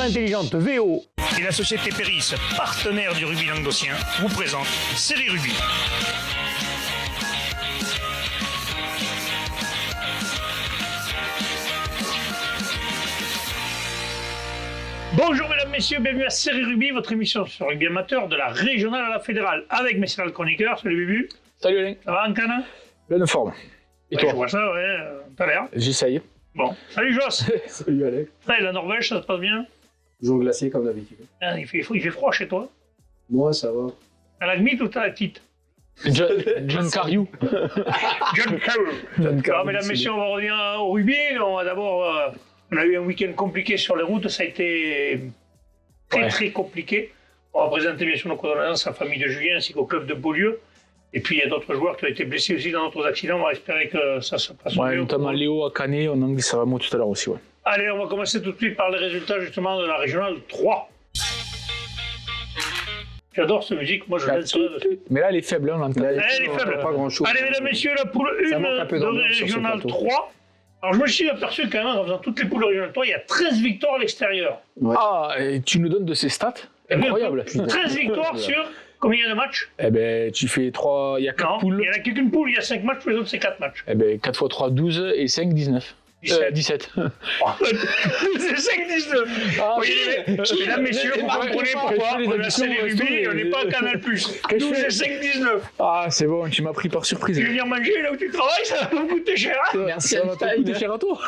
intelligente VO et la société Péris, partenaire du rugby languedocien, vous présente Série Rugby. Bonjour mesdames, messieurs, bienvenue à Série Rugby, votre émission sur le rugby amateur de la régionale à la fédérale, avec mes serial chroniqueurs. Salut Bubu. Salut Alain. Ça va Ankana? Pleine forme. Et ouais, toi? Je vois ça, ouais, t'as l'air. J'essaye. Bon, salut Joss. Salut Alain. Ouais, la Norvège, ça se passe bien? Toujours glacé comme d'habitude. Ah, il fait froid chez toi? Moi, ça va. À la gmite ou t'as la petite? John Cariou. John Carroll. Alors, mesdames, messieurs, on va revenir au rugby. On va d'abord, on a eu un week-end compliqué sur les routes. Ça a été très compliqué. On va présenter bien sûr nos condoléances à la famille de Julien ainsi qu'au club de Beaulieu. Et puis il y a d'autres joueurs qui ont été blessés aussi dans d'autres accidents. On va espérer que ça se passe Ouais, mieux. notamment Léo à Canet, on en glissera un mot tout à l'heure aussi. Ouais. Allez, on va commencer tout de suite par les résultats justement de la régionale 3. J'adore cette musique, moi je l'aime sur dessus. Mais là, elle est faible, on l'entend. Elle est faible. Pas grand chose. Allez, mesdames, messieurs, la poule 1 de régionale 3. Alors je me suis aperçu quand même en faisant toutes les poules de régionale 3, il y a 13 victoires à l'extérieur. Ouais. Ah, et tu nous donnes de ces stats? Incroyable. 13 victoires sur combien de matchs? Eh ben, tu fais 3, il y a 4 poules. Il y en a qu'une poule, il y a 5 matchs, pour les autres c'est 4 matchs. Eh ben, 4 x 3, 12 et 5, 19. 17. C'est 5-19. Ah, oui, mesdames, messieurs, vous comprenez pourquoi on a Série Rugby et on n'est pas à Canal+. Nous, c'est 5-19. Ah, c'est bon, tu m'as pris par surprise. Tu veux venir manger là où tu travailles, ça va me coûter cher. Hein. Merci, ça va te coûter cher à toi.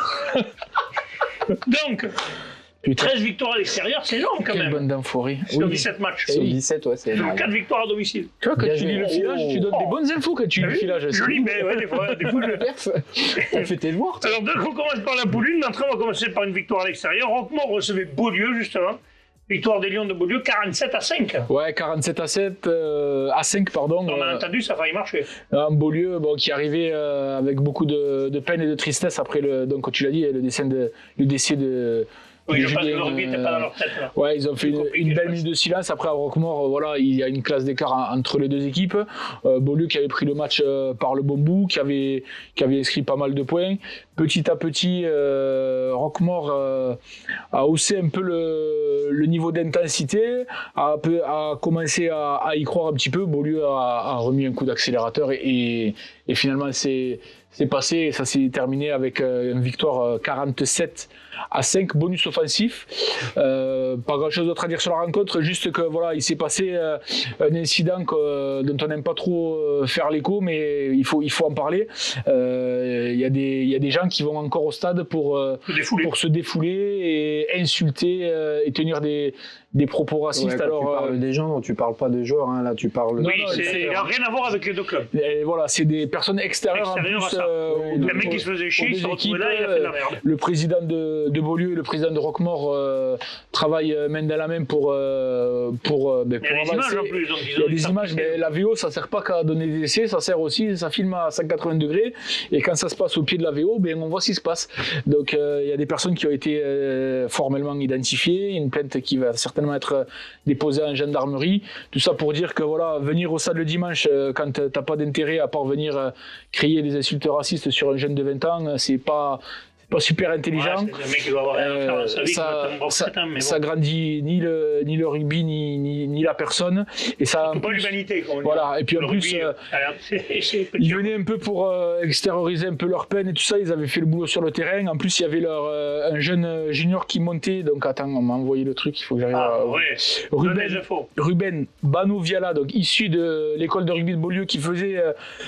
Donc, 13 victoires à l'extérieur, c'est énorme quand Quelle même. bonne d'enfoiré. Sur 17 matchs. Sur 17, ouais, c'est énorme. 4 victoires à domicile. Tu vois, quand Bien tu lis joué. le filage, tu donnes des bonnes infos quand tu lis le filage. Joli, mais ouais, des fois T'as fait tes devoirs, toi. Alors, donc, on commence par la poule 1. D'entrée, on va commencer par une victoire à l'extérieur. Roquemort recevait Beaulieu, justement. Victoire des Lions de Beaulieu, 47-5. Ouais, 47-7, à 5, pardon. On a entendu, ça a failli marcher. Un Beaulieu qui arrivait avec beaucoup de peine et de tristesse après, donc, comme tu l'as dit, le décès de Oui, je pense que Julien, le rugby n'était pas dans leur tête. Là. Ouais, ils ont fait une belle minute de silence. Après, à Roquemort, voilà, il y a une classe d'écart entre les deux équipes. Beaulieu qui avait pris le match par le bon bout, qui avait inscrit pas mal de points. Petit à petit, Roquemort a haussé un peu le niveau d'intensité, a commencé à y croire un petit peu. Beaulieu a remis un coup d'accélérateur et finalement c'est passé et ça s'est terminé avec une victoire 47-5, bonus offensif. Pas grand chose d'autre à dire sur la rencontre, juste que voilà, il s'est passé un incident dont on n'aime pas trop faire l'écho, mais il faut en parler. Il y a des gens qui vont encore au stade pour se défouler et insulter et tenir des propos racistes. Ouais, alors, tu parles des gens, non, tu parles pas des joueurs, hein, là tu parles. Oui, il n'a rien à voir avec les deux clubs. Et voilà, c'est des personnes extérieures en plus, à ça. Le mec qui se faisait chier, il s'est retrouvé là, il a fait de la merde. Le président de Beaulieu et le président de Roquemort travaillent main dans la main pour avancer. Il y a des images en plus. Donc Il y a des images, mais la VO, ça sert pas qu'à donner des essais, ça sert aussi, ça filme à 180 degrés, et quand ça se passe au pied de la VO, on voit ce qui se passe. Donc il y a des personnes qui ont été formellement identifiées, une plainte qui va certainement être déposée en gendarmerie. Tout ça pour dire que voilà, venir au stade le dimanche quand t'as pas d'intérêt à part venir crier des insultes racistes sur un jeune de 20 ans, c'est pas super intelligent. Ouais, c'est un mec qui doit avoir rien à faire dans sa vie, ça grandit ni le rugby ni la personne, et ça pas l'humanité, comme on dit. Voilà, et puis en plus ils venaient un peu pour extérioriser un peu leur peine et tout ça. Ils avaient fait le boulot sur le terrain. En plus il y avait un jeune junior qui montait, donc attends, on m'a envoyé le truc, il faut que j'arrive Ruben Bano-Viala, donc issu de l'école de rugby de Beaulieu, qui faisait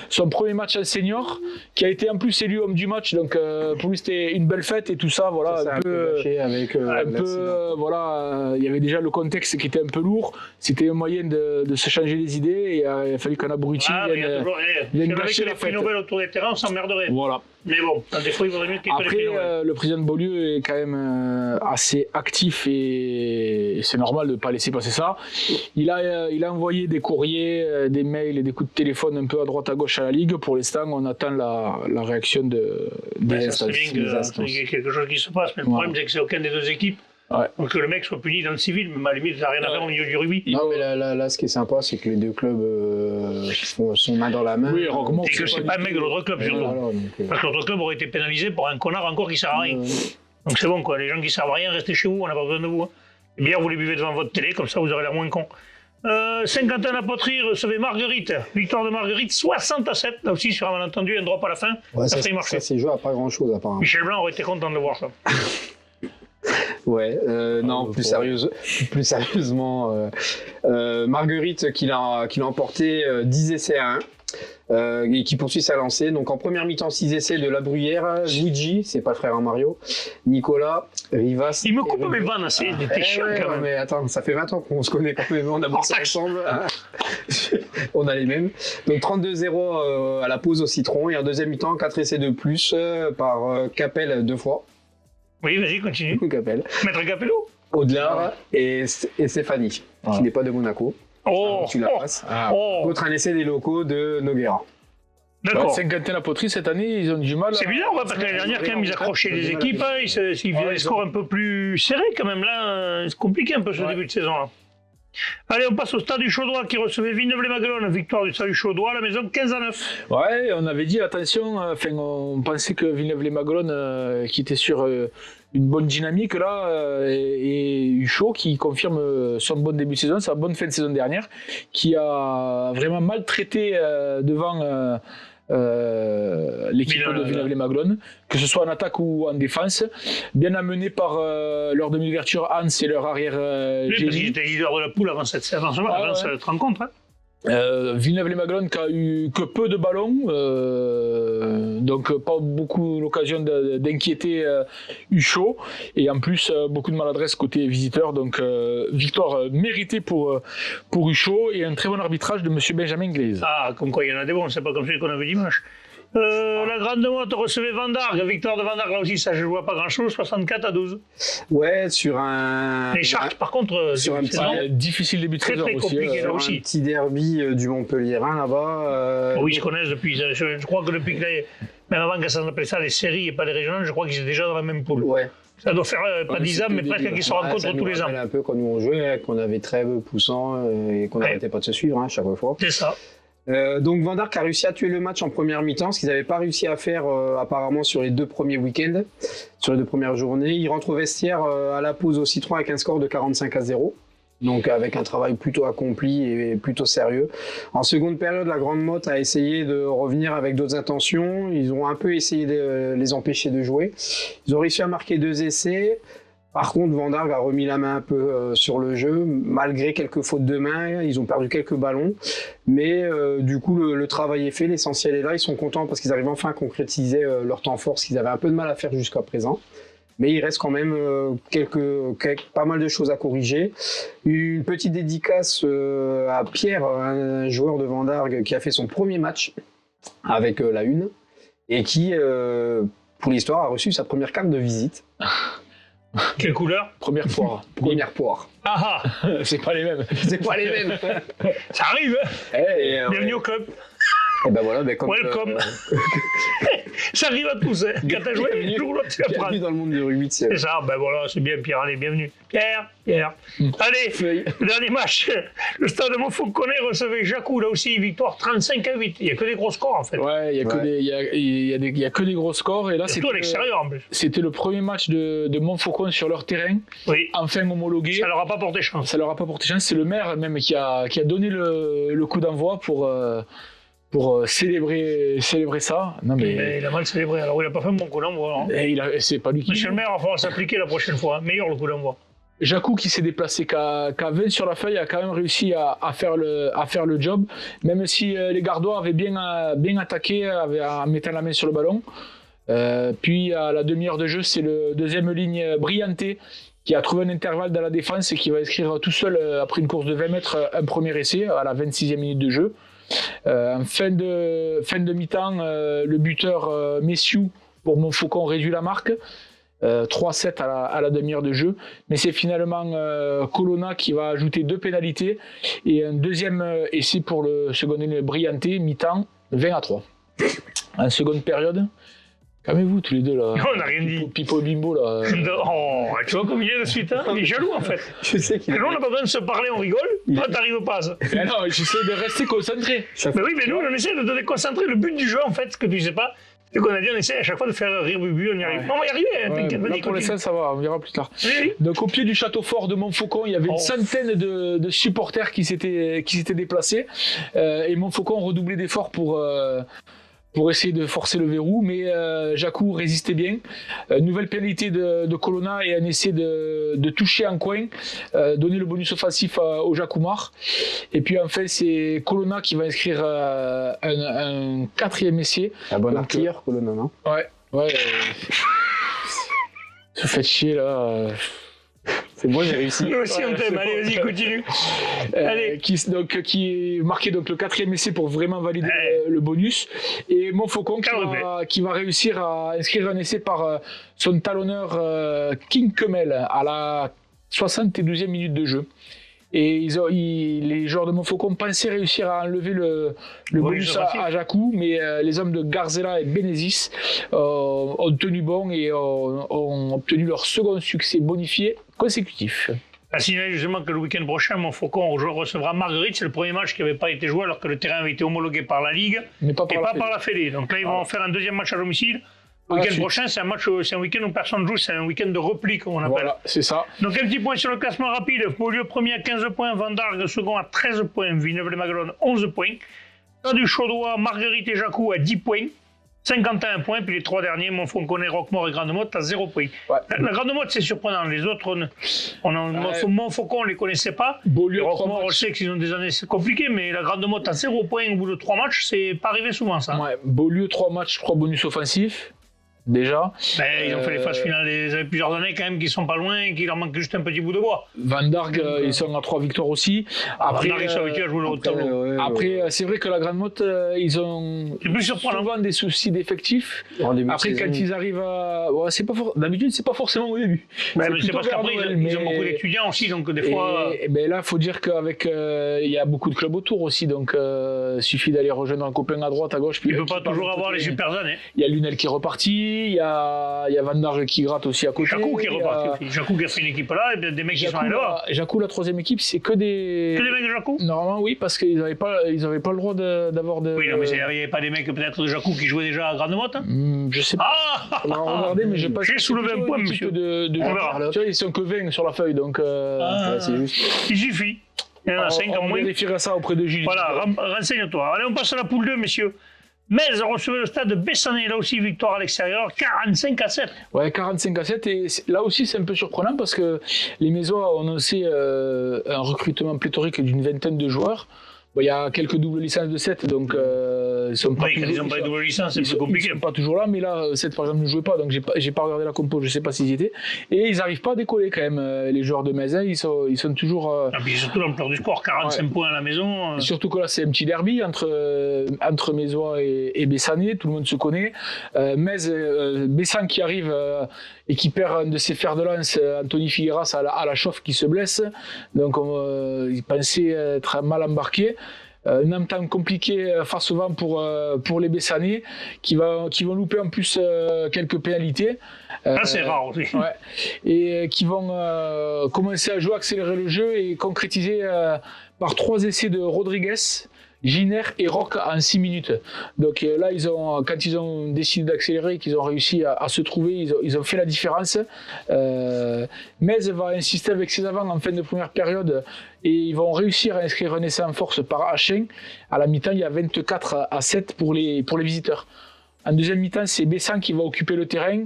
son premier match en senior, qui a été en plus élu homme du match, donc pour lui c'était une belle fête et tout ça, voilà, ça, un peu avec voilà, il y avait déjà le contexte qui était un peu lourd, c'était un moyen de se changer les idées, et il a fallu qu'un abruti vienne gâcher la fête. Nobel autour des terrains, on s'emmerderait. Voilà. Mais bon, des fois, il vaudrait mieux qu'il y ait Après, le président de Beaulieu est quand même assez actif et c'est normal de ne pas laisser passer ça. Il a envoyé des courriers, des mails et des coups de téléphone un peu à droite à gauche à la Ligue. Pour l'instant, on attend la réaction des instances. Il y a quelque chose qui se passe, mais le problème, c'est que c'est aucune des deux équipes. Ouais. Donc que le mec soit puni dans le civil, mais à la limite, ça n'a rien à faire au milieu du rugby. Non, mais là, ce qui est sympa, c'est que les deux clubs sont main dans la main. Oui, Roquemort, et que c'est pas le mec de l'autre club, surtout. Parce que l'autre club aurait été pénalisé pour un connard encore qui sert à rien. Donc c'est bon, quoi. Les gens qui servent à rien, restez chez vous, on n'a pas besoin de vous. Hein. Eh bien, vous les buvez devant votre télé, comme ça vous aurez l'air moins con. Saint-Quentin-la-Poterie recevait Marguerite. Victoire de Marguerite, 60-7. Là aussi, sur un malentendu, un drop à la fin. Ouais, ça a failli marcher. Ça s'est joué à pas grand-chose, apparemment. Michel Blanc aurait été content de le voir, ça. Ouais, non, plus sérieusement, Marguerite qui l'a emporté 10 essais à 1 et qui poursuit sa lancée. Donc en première mi-temps, 6 essais de La Bruyère, Luigi, c'est pas le frère à Mario, Nicolas, Rivas. Il me coupe mes vannes, t'es chiant quand même. Mais attends, ça fait 20 ans qu'on se connaît quand même, on a bossé ensemble. On a les mêmes. Donc 32-0 à la pause au citron et en deuxième mi-temps, 4 essais de plus par Capel 2 fois. Oui, vas-y, continue. Capel. Maître Capello. Audelard et Stéphanie, qui n'est pas de Monaco. Oh, tu la passes. Autre un essai des locaux de Noguera. D'accord. Saint-Quentin-la-Poterie, cette année, ils ont du mal. C'est bizarre, parce que l'année dernière, quand même, ils accrochaient les équipes, ils faisaient des scores un peu plus serrés quand même. Là, c'est compliqué un peu ce début de saison. Là. Allez, on passe au Stade du Chaudois qui recevait Villeneuve-les-Maguelones. Victoire du Stade du Chaudois à la maison, 15-9. Ouais, on avait dit attention, on pensait que Villeneuve-les-Maguelones, qui était sur une bonne dynamique là, et Huchot qui confirme son bon début de saison, sa bonne fin de saison dernière, qui a vraiment maltraité devant l'équipe de Villeneuve-les-Maguelones, que ce soit en attaque ou en défense, bien amené par leur demi-ouverture Hans et leur arrière Génie. Ils étaient leaders de la poule avant cette rencontre. Hein. Villeneuve-les-Maguelones qui a eu que peu de ballons, donc pas beaucoup l'occasion d'inquiéter Huchot, et en plus beaucoup de maladresse côté visiteur, donc victoire méritée pour Huchot et un très bon arbitrage de monsieur Benjamin Glaise. Ah, comme quoi il y en a des bons, c'est pas comme celui qu'on avait dimanche. La Grande Motte recevait Vendargue, victoire de Vendargue, là aussi ça je vois pas grand chose, 64-12. Ouais, sur un. Les Chartres par contre, sur un petit difficile début de saison très compliqué là aussi. Un petit derby du Montpellierin là-bas. Oui, ils se connaissent depuis. Je crois que depuis que même avant que ça s'appelait ça les séries et pas les régionales, je crois qu'ils étaient déjà dans la même poule. Ouais. Ça doit faire pas 10 ans, mais presque qu'ils se rencontrent tous les ans. Ça un peu quand nous on jouait, qu'on avait Trèves, Poussan et qu'on n'arrêtait pas de se suivre à chaque fois. C'est ça. Donc Vendargue a réussi à tuer le match en première mi-temps, ce qu'ils n'avaient pas réussi à faire apparemment sur les 2 premiers week-ends, sur les 2 premières journées. Ils rentrent au vestiaire à la pause au citron avec un score de 45-0, donc avec un travail plutôt accompli et plutôt sérieux. En seconde période, la Grande Motte a essayé de revenir avec d'autres intentions. Ils ont un peu essayé de les empêcher de jouer. Ils ont réussi à marquer 2 essais. Par contre, Vendargue a remis la main un peu sur le jeu, malgré quelques fautes de main, ils ont perdu quelques ballons, mais du coup le travail est fait, l'essentiel est là, ils sont contents parce qu'ils arrivent enfin à concrétiser leur temps fort, ce qu'ils avaient un peu de mal à faire jusqu'à présent. Mais il reste quand même pas mal de choses à corriger. Une petite dédicace à Pierre, un joueur de Vendargue qui a fait son premier match avec la Une, et qui, pour l'histoire, a reçu sa première carte de visite. Quelle couleur? Première poire. Première poire. Ah ah. C'est pas les mêmes. C'est pas les mêmes. Ça arrive, hein. Bienvenue au club. Et ben voilà, comme welcome. Ça arrive à tous, hein. Quand t'as joué, un jour ou l'autre, tu vas prendre. Bienvenue dans le monde du rugby, c'est ça, ben voilà, c'est bien Pierre, allez, bienvenue. Pierre. Allez, le dernier match, le Stade de Montfauconnet recevait Jacou, là aussi, victoire 35-8. Il n'y a que des gros scores en fait. Ouais, il y a que des gros scores. Et là, c'était à l'extérieur en plus. C'était le premier match de Montfaucon sur leur terrain, enfin homologué. Ça leur a pas porté chance. Ça leur a pas porté chance, c'est le maire même qui a donné le coup d'envoi pour célébrer ça. Non, mais... Il a mal célébré, alors il n'a pas fait un bon coup d'envoi. C'est pas lui qui... Monsieur le maire, il va falloir s'appliquer la prochaine fois. Meilleur le coup d'envoi. Jacou qui s'est déplacé qu'à 20 sur la feuille a quand même réussi à faire le job, même si les Gardois avaient bien attaqué en mettant la main sur le ballon. Puis à la demi-heure de jeu, c'est le deuxième ligne Brianté qui a trouvé un intervalle dans la défense et qui va inscrire tout seul après une course de 20 mètres un premier essai à la 26e minute de jeu. En fin de mi-temps, le buteur Messiou pour Montfaucon réduit la marque. 3-7 à la demi-heure de jeu, mais c'est finalement Colonna qui va ajouter 2 pénalités et un deuxième essai pour le second Brianté, mi-temps 20-3. En seconde période, calmez-vous tous les deux là. On n'a rien dit. Pipo Bimbo là. Oh, tu vois comme il est de suite, hein. Il est jaloux en fait. Je sais qu'il on n'a pas besoin de se parler, on rigole. Toi, t'arrives pas à ça. Mais non, j'essaie de rester concentré. Mais oui, mais nous, on essaie de te déconcentrer. Le but du jeu, en fait, ce que tu sais pas, C'est qu'on a dit, on essaie à chaque fois de faire rire Bubu, on y arrive. Non, on va y arriver, t'inquiète, vas-y, pour l'instant, ça va, on verra plus tard. Oui. Donc, au pied du château fort de Montfaucon, il y avait une centaine de supporters qui s'étaient déplacés. Et Montfaucon redoublait d'efforts pour essayer de forcer le verrou, mais Jacou résistait bien. Nouvelle pénalité de Colonna et un essai de toucher en coin, donner le bonus offensif au Jacumar. Et puis enfin, c'est Colonna qui va inscrire un quatrième essai. Un bon artilleur, Colonna, non? Ouais. Se fait chier là. C'est bon, j'ai réussi. Nous aussi, on t'aime. Allez, vas-y, continue. Allez. Qui marquait donc le quatrième essai pour vraiment valider le bonus. Et Montfaucon qui va réussir à inscrire un essai par son talonneur King Kemel à la 72e minute de jeu. Et les joueurs de Montfaucon pensaient réussir à enlever le bonus à Jacou, mais les hommes de Garzela et Benezis ont tenu bon et ont obtenu leur second succès bonifié consécutif. À signaler justement que le week-end prochain, Montfaucon recevra Marguerite. C'est le premier match qui n'avait pas été joué alors que le terrain avait été homologué par la Ligue mais pas par la Fédé. Donc là, ils vont faire un deuxième match à domicile. Le week-end prochain, c'est un week-end où personne ne joue, c'est un week-end de repli, comme on appelle. Voilà, c'est ça. Donc, un petit point sur le classement rapide. Beaulieu premier à 15 points, Vendargue second à 13 points, Villeneuve-les-Maguelones 11 points. Stade du Chaudois, Marguerite et Jacou à 10 points, 51 points. Puis les trois derniers, Montfaucon, Roquemort et Grande-Motte à 0 points. Ouais. La Grande-Motte, c'est surprenant. Les autres, Montfaucon, on ne les connaissait pas. Beaulieu, Roquemort, on le sait qu'ils ont des années compliquées, mais la Grande-Motte à 0 points au bout de 3 matchs, c'est pas arrivé souvent, ça. Ouais, Beaulieu, 3 matchs, 3 bonus offensifs. Déjà. Ils ont fait les phases finales, ils avaient plusieurs années quand même qui sont pas loin et qu'il leur manque juste un petit bout de bois. Vendargue, ils sont à 3 victoires aussi. Après, Vendargue, ils sont habitués à jouer le haut de tableau. Après, c'est vrai que la Grande-Motte, ils ont souvent des soucis d'effectifs. Après, quand ils arrivent à. Ouais, d'habitude, c'est pas forcément au début. Mais c'est parce qu'après, ils ont beaucoup d'étudiants aussi, donc des fois. Et là, il faut dire qu'avec. Il y a beaucoup de clubs autour aussi, donc il suffit d'aller rejoindre un copain à droite, à gauche. Il ne peut pas toujours avoir les super années. Il y a Lunel qui est reparti. Il y a Vendargue qui gratte aussi à côté. Jacou qui est reparti aussi. Jacou qui a fait une équipe là, et bien des mecs qui sont allés là. Jacou, la troisième équipe, c'est que des. Que des mecs de Jacou? Normalement, oui, parce qu'ils n'avaient pas le droit d'avoir de. Oui, non, mais il n'y avait pas des mecs peut-être de Jacou qui jouaient déjà à Grande-Motte? Je sais pas. On va regarder, mais je sais pas. J'ai soulevé un point, monsieur. On verra. Tu vois, ils sont que 20 sur la feuille, donc c'est juste. Il suffit. Il y en a 5 en moins. On vérifiera ça auprès de Julie. Voilà, renseigne-toi. Allez, on passe à la poule 2, messieurs. Metz a reçu le stade de Bessanay, là aussi victoire à l'extérieur, 45-7. Ouais, 45-7, et là aussi c'est un peu surprenant parce que les Mésois ont annoncé un recrutement pléthorique d'une vingtaine de joueurs. Bon, il y a quelques doubles licences de 7, donc ils sont pas toujours, quand ils n'ont pas de double licence, c'est plus compliqué. Ils sont pas toujours là, mais là, 7 par exemple ne jouait pas, donc j'ai pas regardé la compo, je sais pas s'ils y étaient. Et ils n'arrivent pas à décoller quand même, les joueurs de Metz, ils sont toujours... Et puis surtout l'ampleur du score, 45 points à la maison. Surtout que là, c'est un petit derby entre Mésois et Bessanay, tout le monde se connaît. Bessan qui arrive et qui perd un de ses fers de lance, Anthony Figueras, à la chauffe qui se blesse. Donc il pensait être mal embarqué. Un entame compliqué face au vent pour les Bessanais qui vont louper en plus quelques pénalités. C'est rare aussi. Ouais, et qui vont commencer à jouer, accélérer le jeu et concrétiser par 3 essais de Rodriguez, Giner et Roch en 6 minutes. Donc là, quand ils ont décidé d'accélérer, qu'ils ont réussi à se trouver, ils ont fait la différence. Metz va insister avec ses avants en fin de première période et ils vont réussir à inscrire un essai en force par Hachin. À la mi-temps, il y a 24-7 pour les visiteurs. En deuxième mi-temps, c'est Bessan qui va occuper le terrain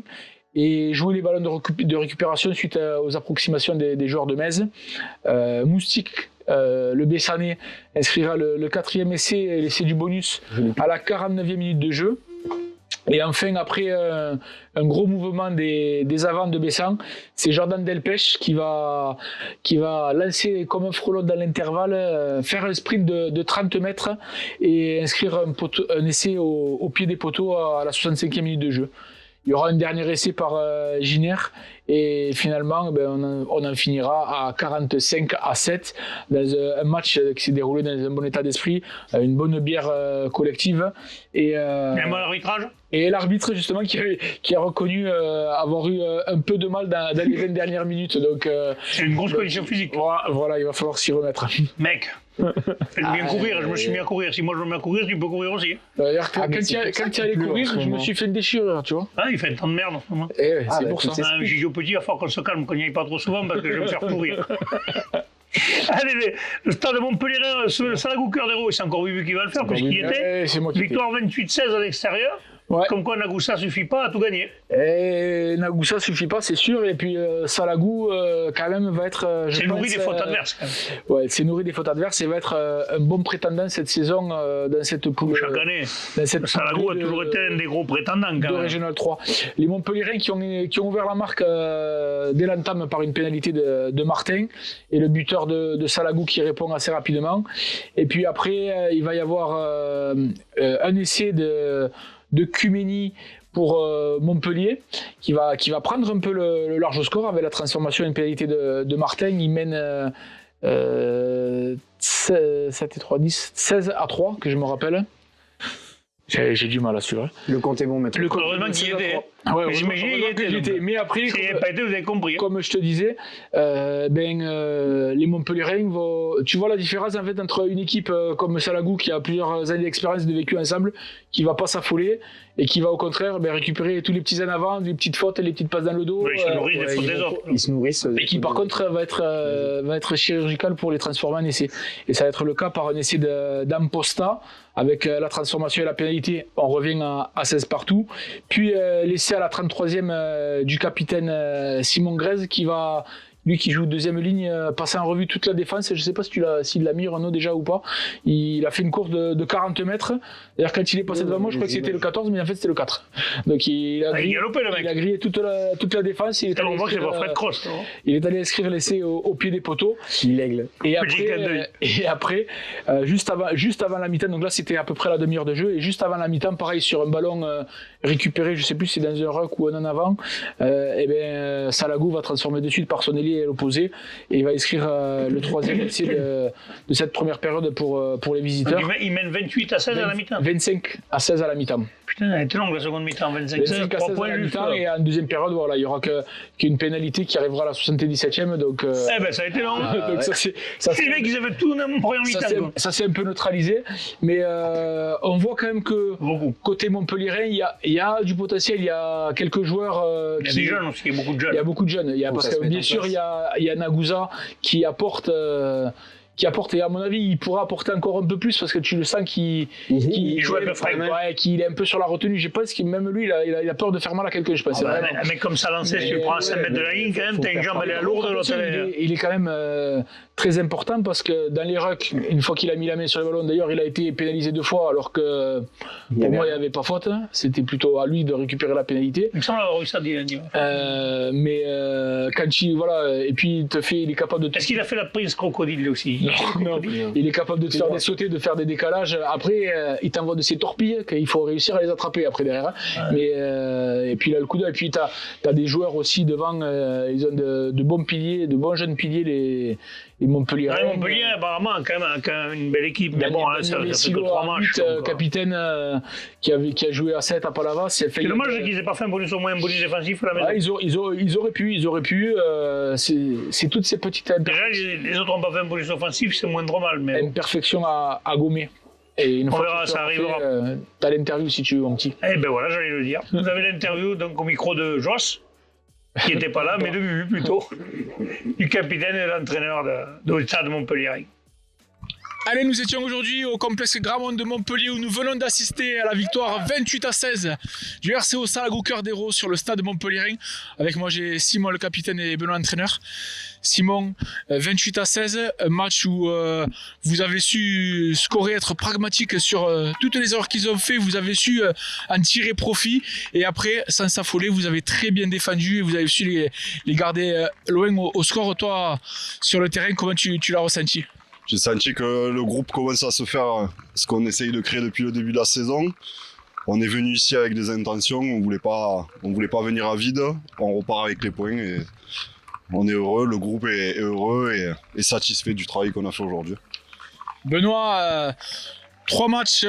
et jouer les ballons de récupération suite aux approximations des joueurs de Metz. Moustique, le Bessanais, inscrira le 4e essai et l'essai du bonus à la 49e minute de jeu. Et enfin, après un gros mouvement des avants de Bessan, c'est Jordan Delpech qui va lancer comme un frelon dans l'intervalle, faire un sprint de 30 mètres et inscrire un essai au pied des poteaux à la 65e minute de jeu. Il y aura un dernier essai par Giner Et finalement, on en finira à 45-7 dans un match qui s'est déroulé dans un bon état d'esprit, une bonne bière collective. Et un bon arbitrage. Et l'arbitre, justement, qui a reconnu avoir eu un peu de mal dans les 20 dernières minutes. Donc, c'est une grosse condition physique. Voilà, il va falloir s'y remettre. Mec, faites bien courir, je me suis mis à courir. Si moi je me mets à courir, tu peux courir aussi. Quand tu allais courir, je me suis fait une déchirure, tu vois. Ah, il fait un temps de merde en ce moment. C'est pour ça. J'ai dit au petit, il va falloir qu'on se calme, qu'on n'y aille pas trop souvent parce que je vais me faire courir. Allez, le stade de Montpellier, le Salagou Cœur d'Hérault, c'est encore Vivu qui va le faire, puisqu'il y était. Victoire 28-16 à l'extérieur. Ouais. Comme quoi Nagoussa suffit pas à tout gagner. Et Nagoussa suffit pas, c'est sûr. Et puis Salagou quand même va être. C'est nourri des fautes adverses. Quand même. Ouais, c'est nourri des fautes adverses et va être un bon prétendant cette saison dans cette poule. Chaque année. Salagou a toujours été un des gros prétendants. De Régional 3. Les Montpelliérains qui ont ouvert la marque dès l'entame par une pénalité de Martin et le buteur de Salagou qui répond assez rapidement. Et puis après, il va y avoir un essai de Cumény pour Montpellier qui va prendre un peu le large score avec la transformation et une pénalité de Martin. Il mène 16-3, que je me rappelle. J'ai du mal à suivre. Le compte est bon maintenant. Heureusement qu'il y était. Ouais, j'imagine qu'il y était. Mais après, s'il n'y avait pas été, vous avez compris. Comme je te disais, les Montpelliérains tu vois la différence en fait entre une équipe comme Salagou qui a plusieurs années d'expérience de vécu ensemble, qui va pas s'affoler et qui va au contraire récupérer tous les petits en avant, les petites fautes, les petites passes dans le dos. Oui, ils se nourrissent des fautes des autres. Ils se nourrissent. Et qui par contre va être chirurgical pour les transformer en essai. Et ça va être le cas par un essai d'Amposta avec la transformation et la pénalité. On revient à 16 partout. Puis l'essai à la 33e du capitaine Simon Grèze qui va, lui qui joue deuxième ligne, passer en revue toute la défense. Je ne sais pas s'il l'a mis Renaud déjà ou pas. Il a fait une course de 40 mètres. D'ailleurs quand il est passé devant moi, je crois que c'était le 14, mais en fait c'était le 4. Donc il a grillé toute la défense. Il est allé inscrire l'essai au pied des poteaux. Et après, juste avant la mi-temps, donc là c'était à peu près la demi-heure de jeu, et juste avant la mi-temps, pareil sur un ballon récupéré, je sais plus si c'est dans un ruck ou un en avant, Salagou va transformer de suite par son ailier à l'opposé et il va inscrire le troisième essai de cette première période pour les visiteurs. Donc il mène 28-16 à la mi-temps. 25-16 à la mi-temps. Putain, elle était longue la seconde mi-temps, 25-16, 3 points à la mi-temps, et en deuxième période, voilà, il y aura qu'une pénalité qui arrivera à la 77e. Donc, ça a été long. Donc les mecs, ils avaient tout dans mon première mi-temps. Ça s'est un peu neutralisé, mais on voit quand même que côté Montpelliérain, il y a du potentiel, il y a quelques joueurs. Il y a des jeunes aussi, il y a beaucoup de jeunes. Il y a beaucoup de jeunes. Parce que bien sûr, il y a Nagouza qui apporte. Et à mon avis il pourra apporter encore un peu plus parce que tu le sens qu'il est un peu sur la retenue. Je pense que même lui il a peur de faire mal à quelqu'un, je pense. Un mec comme ça lancé, si tu prends à 5 mètres de la ligne, quand même, t'as une jambe elle est lourde, l'autre il est quand même très important parce que dans les rucks, une fois qu'il a mis la main sur le ballon, d'ailleurs il a été pénalisé 2 fois alors que pour moi il n'y avait pas faute, c'était plutôt à lui de récupérer la pénalité. Il me semble avoir eu ça dit. Mais quand et puis il est capable de. Est-ce qu'il a fait la prise crocodile lui aussi? Non. Il est capable de te faire des sautés, de faire des décalages. Après, il t'envoie de ces torpilles qu'il faut réussir à les attraper après derrière. Mais et puis il a le coup d'œil. Et puis t'as des joueurs aussi devant. Ils ont de bons piliers, de bons jeunes piliers les Montpellier. Montpellier apparemment a quand même une belle équipe. Mais bon, là, ça fait que 3 matchs. Capitaine qui a joué à 7 à Palavas. C'est dommage qu'ils aient pas fait un bonus, au moins un bonus défensif à la maison. Ils auraient pu. C'est toutes ces petites imperfections. Déjà, les autres n'ont pas fait un bonus offensif, c'est moindre mal. Mais imperfection à gommer. Et une on verra, ça arrivera. T'as l'interview si tu veux, mon petit. Eh ben voilà, j'allais le dire. Vous avez l'interview donc au micro de Joss, qui n'était pas là, mais de Bubu plutôt, du capitaine et de l'entraîneur de Stade Montpellier. Allez, nous étions aujourd'hui au complexe Gramont de Montpellier où nous venons d'assister à la victoire 28-16 du RCO Salagou Cœur d'Hérault sur le stade montpelliérain. Avec moi, j'ai Simon le capitaine et Benoît l'entraîneur. Simon, 28-16, un match où vous avez su scorer, être pragmatique sur toutes les erreurs qu'ils ont fait, vous avez su en tirer profit et après, sans s'affoler, vous avez très bien défendu et vous avez su les garder loin au score. Toi, sur le terrain, comment tu l'as ressenti ? J'ai senti que le groupe commence à se faire ce qu'on essaye de créer depuis le début de la saison. on est venu ici avec des intentions, on voulait pas venir à vide, on repart avec les points et on est heureux, le groupe est heureux et satisfait du travail qu'on a fait aujourd'hui. Benoît, 3 matchs,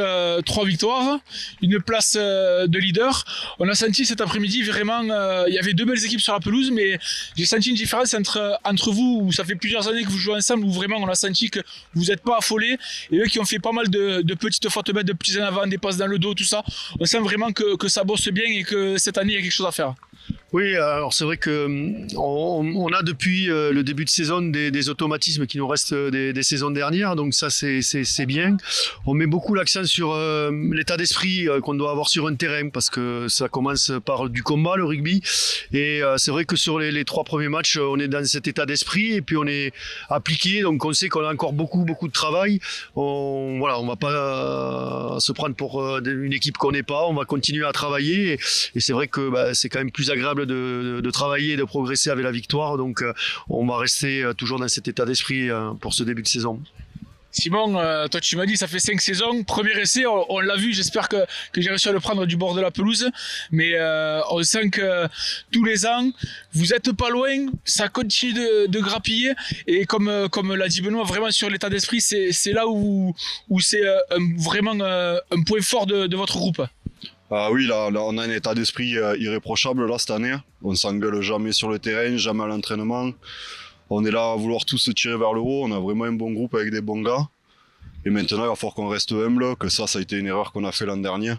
3 victoires, une place de leader. On a senti cet après-midi vraiment, il y avait 2 belles équipes sur la pelouse, mais j'ai senti une différence entre vous, où ça fait plusieurs années que vous jouez ensemble, où vraiment on a senti que vous n'êtes pas affolés, et eux qui ont fait pas mal de petites fautes bêtes, de petits en avant, des passes dans le dos, tout ça. On sent vraiment que ça bosse bien et que cette année il y a quelque chose à faire. Oui, alors c'est vrai que on a depuis le début de saison des automatismes qui nous restent des saisons dernières, donc ça c'est bien. On met beaucoup l'accent sur l'état d'esprit qu'on doit avoir sur un terrain, parce que ça commence par du combat, le rugby, et c'est vrai que sur les 3 premiers matchs, on est dans cet état d'esprit et puis on est appliqué, donc on sait qu'on a encore beaucoup de travail. On va pas se prendre pour une équipe qu'on n'est pas, on va continuer à travailler et c'est vrai que c'est quand même plus agréable de travailler et de progresser avec la victoire, donc on va rester toujours dans cet état d'esprit pour ce début de saison. Simon, toi tu m'as dit ça fait 5 saisons, premier essai, on l'a vu, j'espère que j'ai réussi à le prendre du bord de la pelouse, mais on sent que tous les ans, vous êtes pas loin, ça continue de grappiller, et comme l'a dit Benoît, vraiment sur l'état d'esprit, c'est là où c'est vraiment un point fort de votre groupe. Ah oui, là on a un état d'esprit irréprochable là cette année. On s'engueule jamais sur le terrain, jamais à l'entraînement. On est là à vouloir tous se tirer vers le haut. On a vraiment un bon groupe avec des bons gars. Et maintenant, il va falloir qu'on reste humble, que ça a été une erreur qu'on a fait l'an dernier.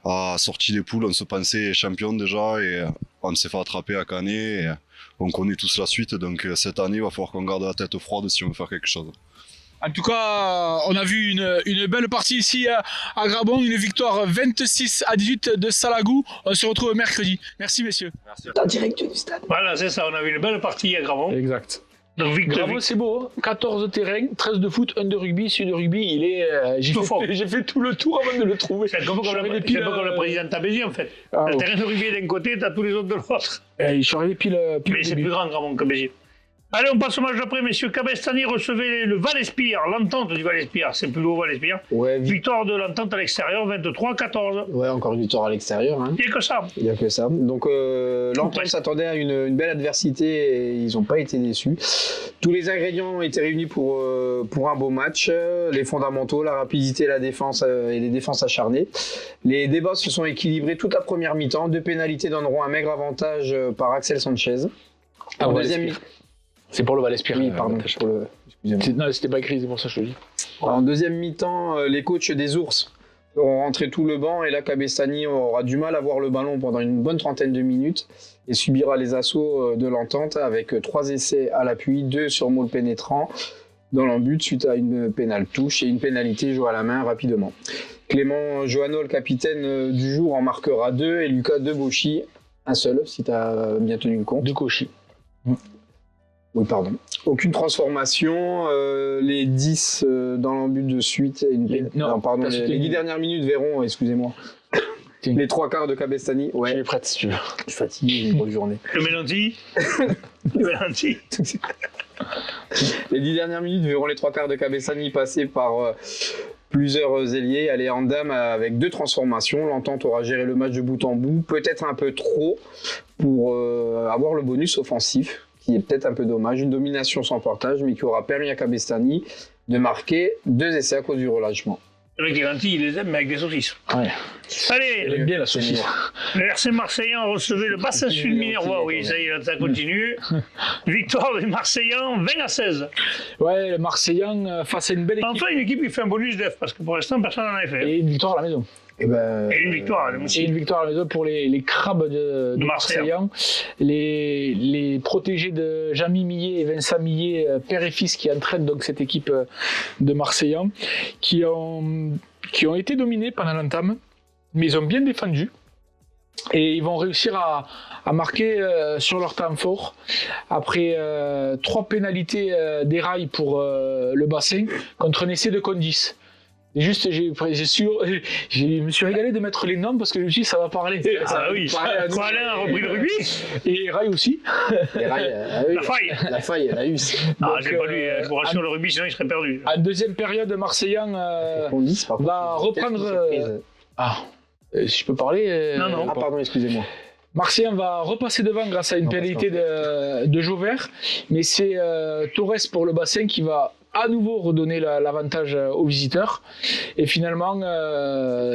À sortie des poules, on se pensait champion déjà et on s'est fait attraper à Canet. Et on connaît tous la suite. Donc cette année, il va falloir qu'on garde la tête froide si on veut faire quelque chose. En tout cas, on a vu une belle partie ici à Grabon, une victoire 26-18 de Salagou. On se retrouve mercredi. Merci messieurs. Merci. En direct du stade. Voilà, c'est ça, on a vu une belle partie à Gravon. Exact. Donc Grabon, c'est beau, hein. 14 terrains, 13 de foot, 1 de rugby. Celui de rugby, il est. J'ai fait tout le tour avant de le trouver. C'est un peu comme le président de Tabézy en fait. Le terrain de rugby est d'un côté, t'as tous les autres de l'autre. Je suis arrivé pile. Mais c'est plus grand Gravon que Béziers. Allez, on passe au match d'après, messieurs. Cabestany recevait le Val-Espire, l'entente du Val-Espire. C'est plus haut Val-Espire. Ouais, victoire de l'entente à l'extérieur, 23-14. Ouais, encore une victoire à l'extérieur. Hein. Il n'y a que ça. Il n'y a que ça. Donc, l'entente s'attendait à une belle adversité et ils n'ont pas été déçus. Tous les ingrédients ont été réunis pour un beau match. Les fondamentaux, la rapidité, la défense et les défenses acharnées. Les débats se sont équilibrés toute la première mi-temps. 2 pénalités donneront un maigre avantage par Axel Sanchez. En deuxième mi-temps. C'est pour le Val-Espire. Oui, pardon. Excusez-moi. Non, c'était pas écrit, c'est pour ça que je te dis. En deuxième mi-temps, les coachs des Ours auront rentré tout le banc et là, Cabestany aura du mal à voir le ballon pendant une bonne trentaine de minutes et subira les assauts de l'entente avec 3 essais à l'appui, 2 sur Maul pénétrant dans l'embut suite à une pénale touche et une pénalité jouée à la main rapidement. Clément Johanneau, le capitaine du jour, en marquera 2 et Lucas Debauchy, un seul, si tu as bien tenu le compte. De Cauchy. Oui, pardon. Aucune transformation. Les 10 dans l'embut de suite. Les 10 dernières minutes verront, excusez-moi. Les 3 quarts de Cabestany. Ouais. Je suis prête si tu veux. Je suis fatigué, j'ai une grosse journée. Le Mélanti. Le Mélanti. Les 10 dernières minutes verront les 3 quarts de Cabestany passer par plusieurs ailiers, aller en dame avec 2 transformations. L'entente aura géré le match de bout en bout, peut-être un peu trop pour avoir le bonus offensif, qui est peut-être un peu dommage, une domination sans partage, mais qui aura permis à Cabestany de marquer 2 essais à cause du relâchement. Le mec il les aime, mais avec des saucisses. Ouais. Allez, il aime bien la saucisse. Le RC Marseillan recevait le Bassin Sud Minervois. Oui, ça y est, ça continue. Victoire des Marseillans, 20-16. Ouais, le Marseillan face à une belle équipe. Enfin, une équipe qui fait un bonus def, parce que pour l'instant, personne n'en avait fait. Et une victoire à la maison. Et une victoire à la maison. Et une victoire à la maison pour les crabes de Marseillan. Les protégés de Jean-Mi Millet et Vincent Millet, père et fils, qui entraînent donc cette équipe de Marseillan, qui ont été dominés pendant l'entame, mais ils ont bien défendu. Et ils vont réussir à marquer sur leur temps fort. Après 3 pénalités des rails pour le bassin contre un essai de Condis. Et juste, je me suis régalé de mettre les noms parce que je me suis dit ça va parler. Ah oui, Alain a repris le rugby. Et Rai aussi. Et Rai, la faille, la husse. Ah, j'ai pas lu, je vous rassure, le rugby, sinon il serait perdu. En deuxième période, Marseillan va reprendre. Si je peux parler. Non. Ah pardon, excusez-moi. Marseille va repasser devant grâce à une pénalité de Jauvert, mais c'est Torres pour le bassin qui va à nouveau redonner l'avantage aux visiteurs. Et finalement,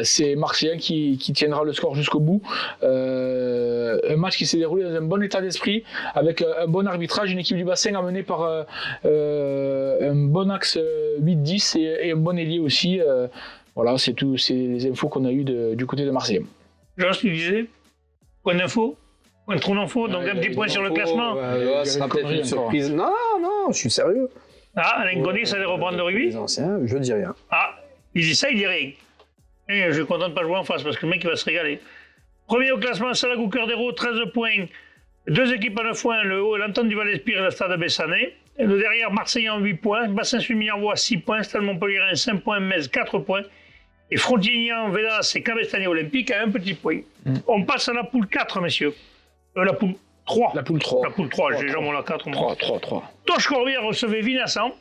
c'est Marseille qui tiendra le score jusqu'au bout. Un match qui s'est déroulé dans un bon état d'esprit, avec un bon arbitrage, une équipe du bassin amenée par un bon axe 8-10 et un bon ailier aussi. Voilà, c'est les infos qu'on a eues du côté de Marseille. Jean, tu disais point d'info, point de trou d'info, donc un petit point sur le classement. Ça sera peut-être une surprise. Non, je suis sérieux. Ah, Alain Gonnet, ça allait reprendre le rugby. Les anciens, je dis rien. Ah, il dit ça, il dit rien. Et je suis content de ne pas jouer en face parce que le mec il va se régaler. Premier au classement, Salagou Cordero, 13 points. Deux équipes à 9 points, le haut, l'Entente du Val-Espire et le Stade Bessanet. Et le derrière, Marseille en 8 points, Bassin-sur-Minervois 6 points, Stade Montpellier 5 points, Metz 4 points. Et Frontignan, Védas et Cabestany Olympique à un petit point. On passe à la poule 4, messieurs. La poule 3. La poule 3. La poule 3, j'ai déjà mon la 4. 3. Toche Corbière recevait Vincent.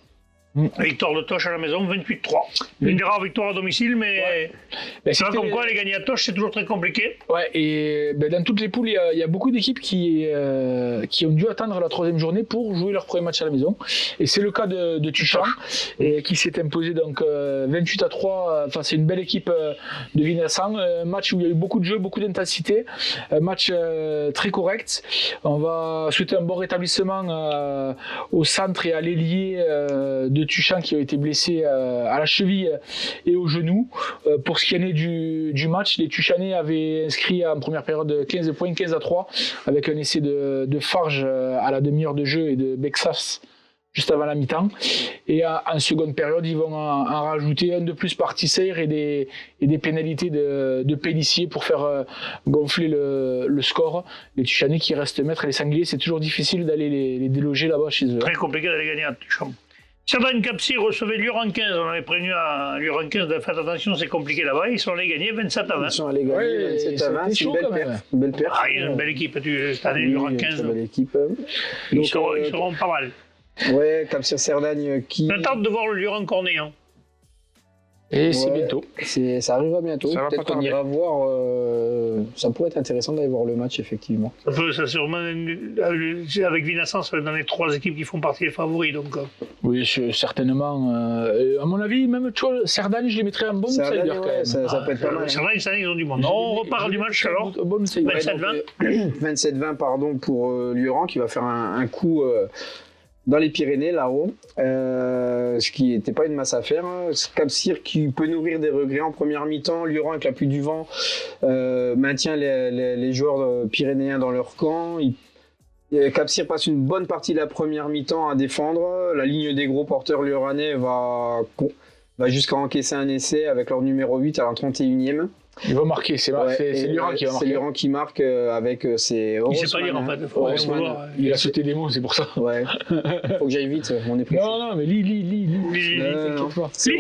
Victoire de Toche à la maison, 28-3. Une des rares victoires à domicile, mais c'est vrai comme quoi les gagner à Toche, c'est toujours très compliqué. Ouais, et dans toutes les poules, il y a beaucoup d'équipes qui ont dû attendre la troisième journée pour jouer leur premier match à la maison. Et c'est le cas de Tuchan, qui s'est imposé donc 28-3 face à une belle équipe de Vincent. Un match où il y a eu beaucoup de jeux, beaucoup d'intensité. Un match très correct. On va souhaiter un bon rétablissement au centre et à l'ailier de Tuchan qui a été blessé à la cheville et au genou. Pour ce qui en est du match, les Tuchanais avaient inscrit en première période 15 points, 15-3, avec un essai de Farge à la demi-heure de jeu et de Bexas juste avant la mi-temps. Et en seconde période, ils vont en rajouter un de plus par Tisser et des pénalités de Pélissier pour faire gonfler le score. Les Tuchanais qui restent maîtres et les Sangliers, c'est toujours difficile d'aller les déloger là-bas chez eux. Très compliqué d'aller gagner à Tuchan. Cerdagne Capcy recevait Lure 15. On avait prévenu à Lure 15 de faire attention, c'est compliqué là-bas. Ils sont allés gagner 27-20. Ils sont allés gagner 27-20. C'est une belle perte. Ah, ils ont une belle équipe cette année, Lure 15. Une belle équipe. Ils seront pas mal. Ouais, Capcy Cerdagne qui. On tente de voir le Lure Cornet. Hein. Et c'est bientôt. Ça arrivera bientôt. Peut-être qu'on ira voir. Ça pourrait être intéressant d'aller voir le match, effectivement. Ça sûrement, avec Vincent, ça va être dans les 3 équipes qui font partie des favoris. Donc. Oui, certainement. À mon avis, même Cerdagne, je les mettrais en bon outsider quand même. Ça peut être pas mal. Cerdagne, cette année, ils ont du monde. On repart du match alors. 27-20. 27-20, pardon, pour Lioran qui va faire un coup. Dans les Pyrénées, là-haut, ce qui n'était pas une masse à faire. Capcir qui peut nourrir des regrets en première mi-temps. Lioran avec la pluie du vent maintient les joueurs pyrénéens dans leur camp. Capcir passe une bonne partie de la première mi-temps à défendre. La ligne des gros porteurs lioranais va jusqu'à encaisser un essai avec leur numéro 8 à la 31e. Il va marquer, c'est Lioran qui va marquer. C'est Lioran qui marque avec ses. Il sait pas lire en fait. Il a sauté des mots, c'est pour ça. Ouais. Faut que j'aille vite, on est pressé. Non, mais lis. C'est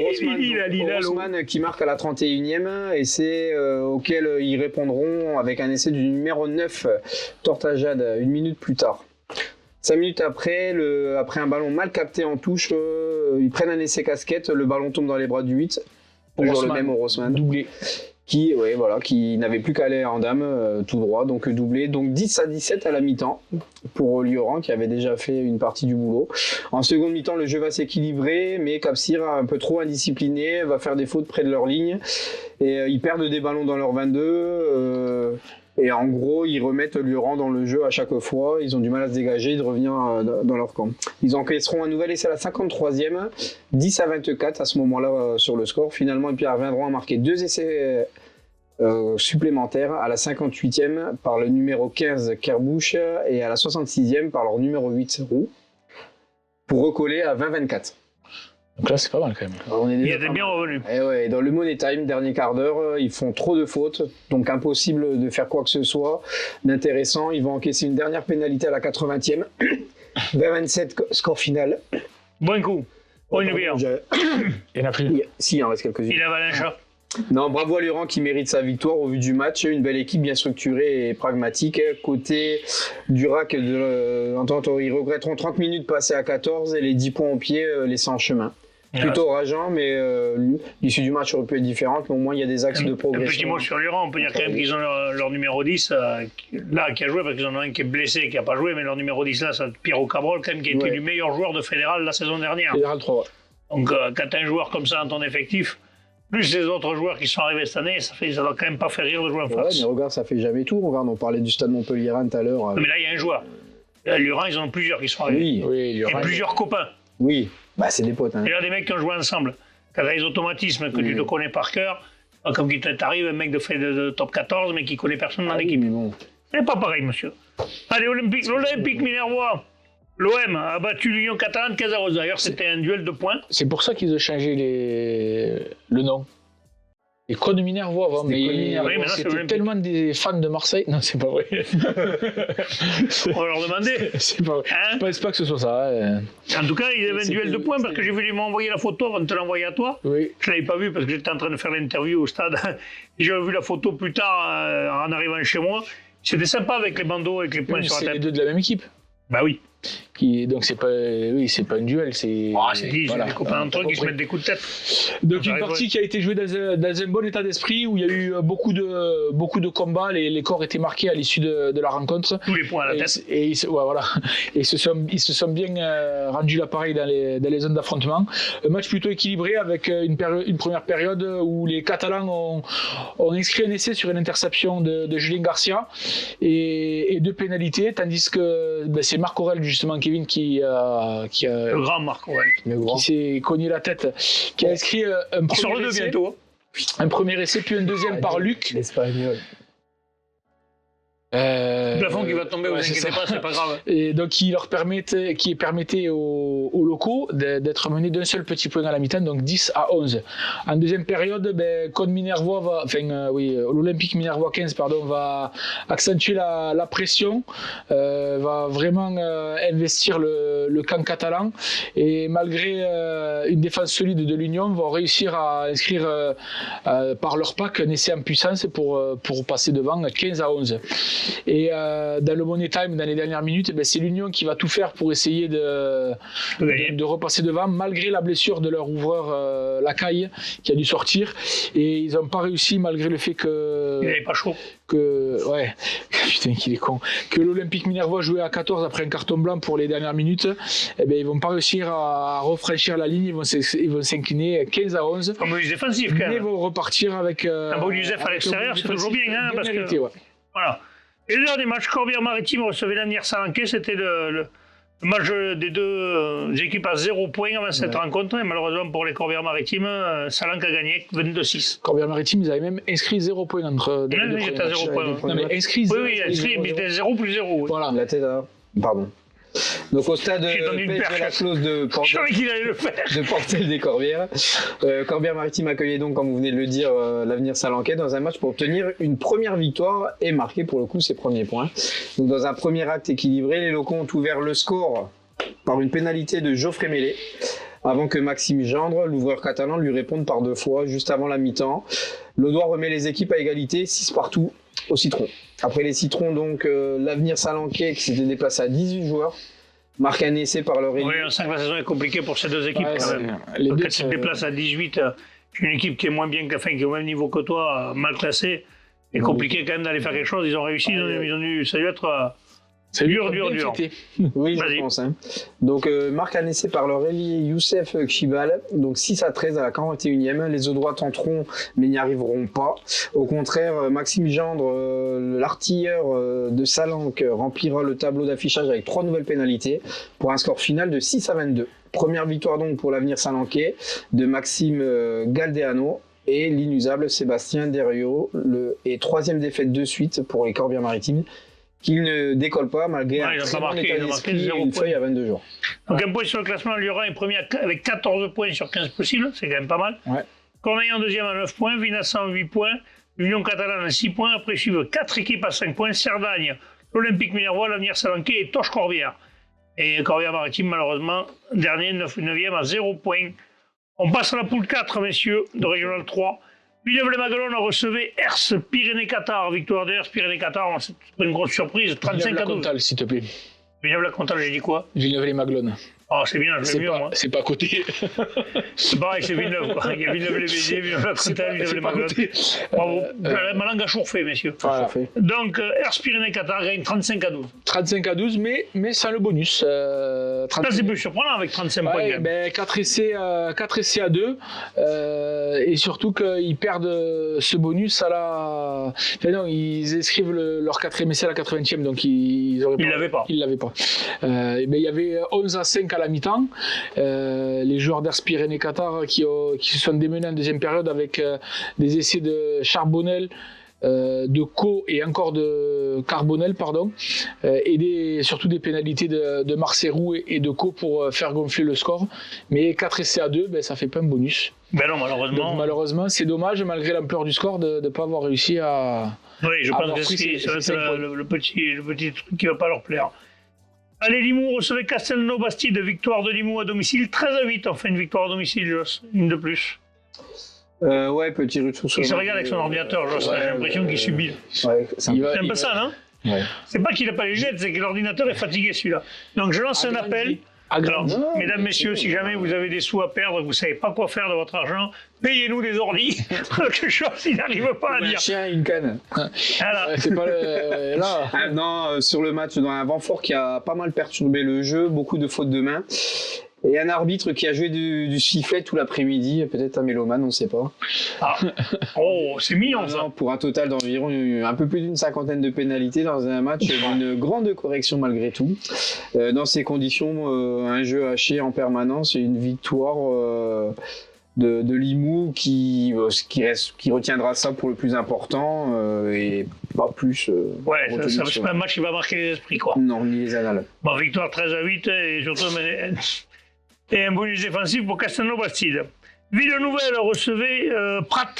Rossmann qui marque à la 31e et c'est auquel ils répondront avec un essai du numéro 9, Tortajade, 1 minute plus tard. 5 minutes après, après un ballon mal capté en touche, ils prennent un essai casquette, le ballon tombe dans les bras du 8. Toujours le même au Rossmann. Doublé. Qui n'avait plus qu'à aller en dame tout droit, donc doublé. Donc 10-17 à la mi-temps pour Lioran qui avait déjà fait une partie du boulot. En seconde mi-temps, le jeu va s'équilibrer, mais Capcir, un peu trop indiscipliné, va faire des fautes près de leur ligne. Et ils perdent des ballons dans leur 22. Et en gros, ils remettent Lioran dans le jeu à chaque fois. Ils ont du mal à se dégager, de revenir dans leur camp. Ils encaisseront un nouvel essai à la 53e, 10-24 à ce moment-là sur le score. Finalement, ils reviendront à marquer 2 essais supplémentaires à la 58e par le numéro 15 Kerbouche et à la 66e par leur numéro 8 Roux pour recoller à 20-24. Donc là, c'est pas mal quand même. Il était bien revenu. Et dans le Money Time, dernier quart d'heure, ils font trop de fautes, donc impossible de faire quoi que ce soit d'intéressant. Ils vont encaisser une dernière pénalité à la 80e. 20-27, score final. Bon coup. Bon, il y en a plus. Si, il en reste quelques-unes. Il avale un chat. Non, bravo à Lioran qui mérite sa victoire au vu du match. Une belle équipe bien structurée et pragmatique. Côté Durac de l'Entente, ils regretteront 30 minutes passées à 14 et les 10 points au pied laissés en chemin. plutôt rageant, mais l'issue du match aurait pu être différente, mais au moins il y a des axes de Un progression. petit mot sur Lyon, on peut dire quand même qu'ils ont leur numéro 10, là, qui a joué, parce qu'ils en ont un qui est blessé, qui n'a pas joué, mais leur numéro 10 là, c'est Pierrot Cabrol, quand même, qui a été le meilleur joueur de Fédéral la saison dernière. Fédéral 3, ouais. Donc, quand tu as un joueur comme ça dans ton effectif, plus les autres joueurs qui sont arrivés cette année, ça doit quand même pas faire rire de jouer en Ouais, face. mais regarde, ça fait jamais tout. Regarde, on parlait du stade Montpellierin tout à l'heure. Mais là, il y a un joueur. Lurent, ils en ont plusieurs qui sont arrivés. Oui, Oui, Et plusieurs copains. oui. Bah, c'est des potes. Hein. Et là, des mecs qui ont joué ensemble. Quand tu as les automatismes que tu te connais par cœur, comme qui t'arrive, un mec de top 14, mais qui connaît personne dans l'équipe. Mais bon. C'est pas pareil, monsieur. Allez, l'Olympique Minervois. L'OM a battu l'Union Catalane 15-0. D'ailleurs, c'était un duel de points. C'est pour ça qu'ils ont changé le nom. Les Cônes Minervois avant, C'était Cônes Minervois. Oui, mais là, c'est c'était l'Olympique. tellement des fans de Marseille. Non, c'est pas vrai. On va leur demander. C'est pas vrai. Hein? Je pense pas que ce soit ça. Hein. En tout cas, il y avait un duel de points parce que j'ai vu lui m'envoyer la photo avant de te l'envoyer à toi. Oui. Je ne l'avais pas vu parce que j'étais en train de faire l'interview au stade. J'ai vu la photo plus tard en arrivant chez moi. C'était sympa avec les bandeaux, avec les points sur la C'est les tête. deux de la même équipe. Bah oui. Donc c'est pas un duel, c'est. C'est dit, voilà. c'est des copains entre eux qui se mettent des coups de tête. Donc une Ouais, partie qui a été jouée dans un bon état d'esprit où il y a eu beaucoup de combats, les corps étaient marqués à l'issue de la rencontre. Tous les points à la tête. Et ils se sont bien rendus l'appareil dans les zones d'affrontement. Un match plutôt équilibré avec une première période où les Catalans ont inscrit un essai sur une interception de Julien Garcia et deux pénalités, tandis que c'est Marc Aurel justement Kevin qui Le grand Marc Aurel. s'est cogné la tête, qui a inscrit Il sort le deux bientôt. un premier essai, puis un deuxième par Luc. L'espagnol. Le plafond qui va tomber, vous ouais, c'est inquiétez ça. pas, c'est pas grave. Et donc qui permettait aux locaux d'être menés d'un seul petit point à la mi-temps, donc 10-11. En deuxième période, Cônes Minervois l'Olympique Minervois 15 va accentuer la pression, va vraiment investir le camp catalan et malgré une défense solide de l'Union, vont réussir à inscrire par leur pack un essai en puissance pour passer devant 15-11. Et dans le Money Time, dans les dernières minutes, c'est l'Union qui va tout faire pour essayer de repasser devant, malgré la blessure de leur ouvreur Lacaille, qui a dû sortir. Et ils n'ont pas réussi, malgré le fait que... Il n'avait pas chaud. Putain, qu'il est con. Que l'Olympique Minervois jouait à 14 après un carton blanc pour les dernières minutes. Ils vont pas réussir à refranchir la ligne. Ils vont s'incliner 15-11. Comme bonus défensif, quand Mais même. vont repartir avec... Un bonus à l'extérieur, c'est toujours bien, hein, parce que... mérité, ouais. Voilà. Et le dernier match, Corbière-Maritime recevait l'Anières Salanquais. C'était le match des deux équipes à 0 points avant cette rencontre. Et malheureusement pour les Corbières-Maritimes, Salanque a gagné 22-6. Corbière-Maritime, ils avaient même inscrit 0 points entre Oui, il était à 0 points. Non, mais inscrit Oui, 0. oui, inscrit, mais c'était 0 plus 0. Oui. Voilà. La tête à... Pardon. Donc au stade J'ai donné une PSG perche. la clause de Je savais qu'il allait le faire. de Portel des Corbières. Corbière-Maritime accueillait donc, comme vous venez de le dire, l'avenir salanquais dans un match pour obtenir une première victoire et marquer pour le coup ses premiers points. Donc dans un premier acte équilibré, les locaux ont ouvert le score par une pénalité de Geoffrey Mélé avant que Maxime Gendre, l'ouvreur catalan, lui réponde par deux fois juste avant la mi-temps. L'Audois remet les équipes à égalité, 6 partout au Citron. Après les Citrons, donc l'avenir salanquais qui s'était déplacé à 18 joueurs marque un essai par leur Oui, on sent que la saison est compliquée pour ces deux équipes. Ouais, quand même. les deux, Quand tu te déplaces à 18, une équipe qui est moins bien, qui est au même niveau que toi, mal classée, c'est compliqué quand même d'aller faire quelque chose. Ils ont réussi, ils ont dû, ça a dû être dur. Oui, Vas-y. je pense. Hein. Donc, marque un essai par leur ailier Youssef Kchibal. Donc, 6-13 à la 41e. Les Audois tenteront, mais n'y arriveront pas. Au contraire, Maxime Gendre, l'artilleur de Salanque, remplira le tableau d'affichage avec 3 nouvelles pénalités pour un score final de 6-22. Première victoire donc pour l'avenir salanquais de Maxime Galdeano et l'inusable Sébastien Derriot. Et 3e défaite de suite pour les Corbières-Maritimes, qui ne décolle pas malgré un très bon état d'esprit et une feuille à 22 jours. Donc un point sur le classement, Lyon est premier avec 14 points sur 15 possibles, c'est quand même pas mal. Ouais. Corneille en deuxième à 9 points, Vinassan 8 points, Union Catalane à 6 points, après suivent 4 équipes à 5 points, Cerdagne, l'Olympique Minervois, l'Avenir Salanquais et Torche Corbière. Et Corbière-Maritime, malheureusement, dernier, 9e à 0 points. On passe à la poule 4, messieurs, de Régional 3. Villeneuve-les-Maguelones a recevé Ers Pyrénées-Qatar. Victoire de Ers Pyrénées-Qatar, c'est pas une grosse surprise, 35 à 12. Villeneuve-la-Comtal, s'il te plaît. Villeneuve-la-Comtal, j'ai dit quoi? Villeneuve-les-Maguelones. Ah, c'est bien, je l'aime mieux, moi. C'est pas coté. C'est pareil, c'est Villeneuve, quoi. Il y a Villeneuve-les-Béziers, Villeneuve-la-Contelle, Villeneuve-les-Maguelotte. Bravo. Ma langue a chourfé, messieurs. Voilà. Donc, Ers Pyrénées-Qatar gagne 35-12. 35-12, mais sans le bonus. Ça, c'est plus surprenant avec 35 points. Ouais, ben, 4 essais à 2. Et surtout qu'ils perdent ce bonus à la. Enfin, non, ils inscrivent leur 4e essai à la 80e, donc ils l'avaient pas. Ils l'avaient pas. Ben, il y avait 11-5 à la mi-temps. Les joueurs d'Ers Pyrénées-Qatar qui se sont démenés en deuxième période avec des essais de Charbonnel, de Co et encore de Carbonel, pardon, et surtout des pénalités de Marcerou et de Co pour faire gonfler le score. Mais 4 essais à 2, ben, ça fait pas un bonus. Ben non, malheureusement. Donc, malheureusement, c'est dommage, malgré l'ampleur du score, de ne pas avoir réussi à. Oui, je pense que c'est le petit truc qui ne va pas leur plaire. Allez, Limoux recevait Castelnau-Bastide, victoire de Limoux à domicile, 13-8, enfin une victoire à domicile, Joss, une de plus. Ouais, petit retour sur. Il se regarde avec son ordinateur, Joss, j'ai l'impression qu'il subit. Ouais, c'est un peu ça, non? Ouais. C'est pas qu'il n'a pas les lunettes, c'est que l'ordinateur est fatigué, celui-là. Donc je lance un appel. Alors, mesdames, messieurs, si jamais vous avez des sous à perdre, vous ne savez pas quoi faire de votre argent, payez-nous des ordis. Quelque chose, il n'arrive pas à dire. Un chien, une canne. Voilà. C'est pas là. Non, sur le match, dans un vent fort qui a pas mal perturbé le jeu, beaucoup de fautes de main. Et un arbitre qui a joué du sifflet tout l'après-midi, peut-être un mélomane, on ne sait pas. Ah. Oh, c'est mignon ça. Pour un total d'environ un peu plus d'une 50aine de pénalités dans un match d'une grande correction malgré tout. Dans ces conditions, un jeu haché en permanence et une victoire de Limoux qui retiendra ça pour le plus important et pas plus. Ouais, c'est pas un match qui va marquer les esprits, quoi. Non, ni les annales. Bon, victoire 13-8 et surtout et un bonus défensif pour Castelnau-Bastide. Villenouvelle recevait Prat.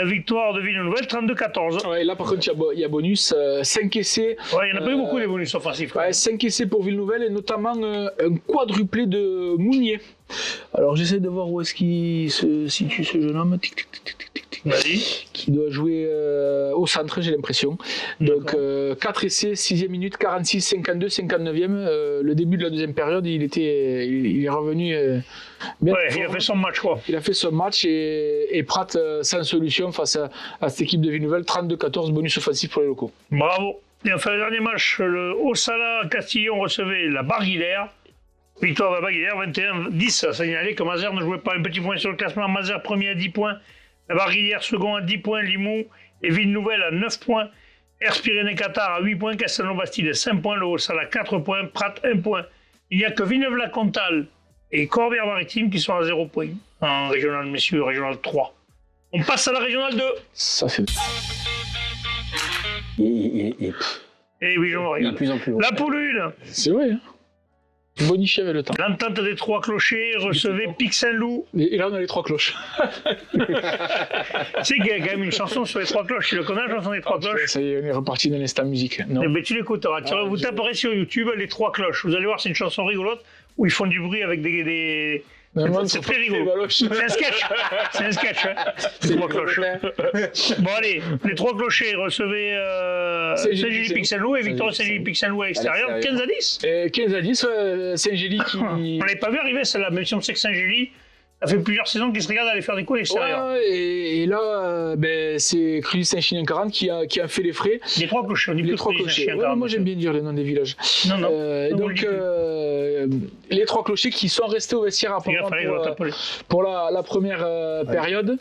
Victoire de Villenouvelle, 32-14. Ouais, là, par contre, il y a bonus. 5 essais. Ouais, il n'y en a pas eu beaucoup des bonus offensifs. Ouais, 5 essais pour Villenouvelle et notamment un quadruplé de Mounier. Alors, j'essaie de voir où est-ce qu'il se situe ce jeune homme. Vas-y. Qui doit jouer au centre, j'ai l'impression. Donc 4 essais, 6e minute, 46, 52, 59e. Le début de la deuxième période, il est revenu bien. Ouais, il a fait son match, quoi. Il a fait son match et Prat sans solution face à cette équipe de Villenouvelle. 32-14, bonus offensif pour les locaux. Bravo. Et enfin, le dernier match, le Haut-Sala-Castillon recevait la Barguillère. Victoire de la Barguillère, 21-10. Ça signalait que Mazères ne jouait pas. Un petit point sur le classement. Mazères premier à 10 points. La Barguillère second à 10 points, Limoux et Villenouvelle à 9 points, Ers Pyrénées-Qatar à 8 points, Castelnau-Bastide à 5 points, le Haut-Sala à 4 points, Prat 1 point. Il n'y a que Villeneuve-la-Comtale et Corbière-Maritime qui sont à 0 points en régional, messieurs, régional 3. On passe à la régionale 2. Ça fait. Et oui, j'en regarde. De plus en plus. La poule 1. C'est vrai, hein. Bonifié avec le temps. L'entente des 3 clochers recevait Pic Saint-Loup. Et là, on a les 3 cloches. Tu sais qu'il y a quand même une chanson sur les 3 cloches. Tu le connais, la chanson des 3 cloches? Ça y est, on est reparti dans l'instant musique. Non. Eh ben, tu l'écouteras. Vous taperez sur YouTube les 3 cloches. Vous allez voir, c'est une chanson rigolote où ils font du bruit avec des... C'est très rigolo. C'est un sketch. C'est un sketch. Hein. Les 3 cloches. Bon, allez, les 3 clochers recevaient Saint-Gély Pic-Saint-Loup et Victor Saint-Gély Pic-Saint-Loup à l'extérieur. 15-10. 15-10, Saint-Gély qui. On l'avait pas vu arriver celle-là, même si on sait que Saint-Gély, ça fait plusieurs saisons qu'il se regarde aller faire des coups à l'extérieur. Ouais, et là, c'est Cluny Saint-Chilien 40 qui a fait les frais. Les 3 clochers, on dit les 3 clochers. Ouais, moi j'aime bien dire les noms des villages. Non. Donc les 3 clochers qui sont restés au vestiaire pour la première période.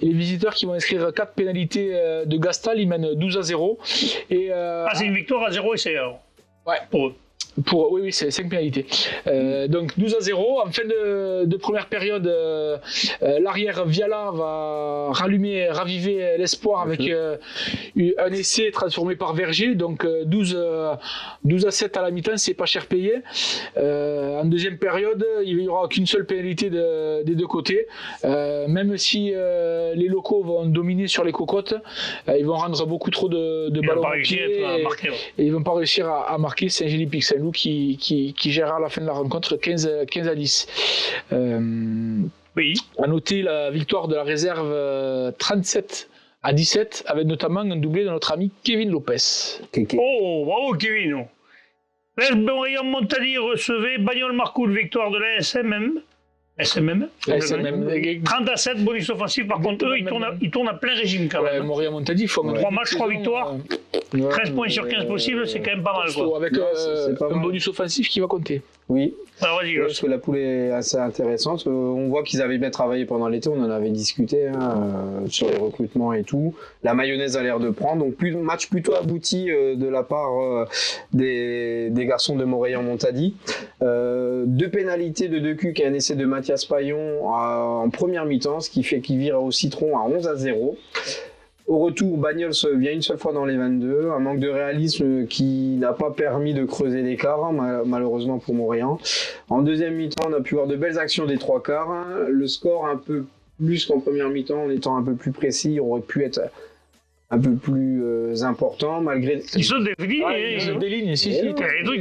Et les visiteurs qui vont inscrire 4 pénalités de Gastal, ils mènent 12-0. C'est une victoire à 0 essai alors. Ouais. Pour eux. Oui, c'est 5 pénalités. Donc 12-0. En fin de première période, l'arrière Viala va raviver l'espoir avec un essai transformé par Verger. Donc 12-7 à la mi-temps, c'est pas cher payé. En deuxième période, il n'y aura qu'une seule pénalité des deux côtés. Même si les locaux vont dominer sur les cocottes, ils vont rendre beaucoup trop de ballons au pied et ils vont pas réussir à marquer. Saint-Gély Pic-Saint-Loup qui gérera à la fin de la rencontre 15-10. Oui. À noter la victoire de la réserve 37-17 avec notamment un doublé de notre ami Kevin Lopez. Oh, bravo Kevin. Morillon Montadi recevait Bagnoles Marcoule, victoire de la SMM. SMM. 30-7, bonus offensif. Par contre, eux, ils tournent à plein régime quand même. Montréal Montadi, il faut 3 matchs, 3 victoires. 13 points sur 15 possibles, c'est quand même pas mal. Quoi. Avec un bonus offensif qui va compter. Oui. Alors vas-y, parce que la poule est assez intéressante. On voit qu'ils avaient bien travaillé pendant l'été, on en avait discuté sur les recrutements et tout. La mayonnaise a l'air de prendre, donc match plutôt abouti de la part des garçons de Morillon-Montadi. 2 pénalités de 2 culs et un essai de Mathias Paillon en première mi-temps, ce qui fait qu'il vire au citron à 11-0. Au retour, Bagnoles vient une seule fois dans les 22, un manque de réalisme qui n'a pas permis de creuser l'écart, malheureusement pour Morillon. En deuxième mi-temps, on a pu voir de belles actions des 3 quarts. Le score un peu plus qu'en première mi-temps, en étant un peu plus précis, aurait pu être un peu plus important, malgré... Ils sont des lignes, ils sont des lignes, si.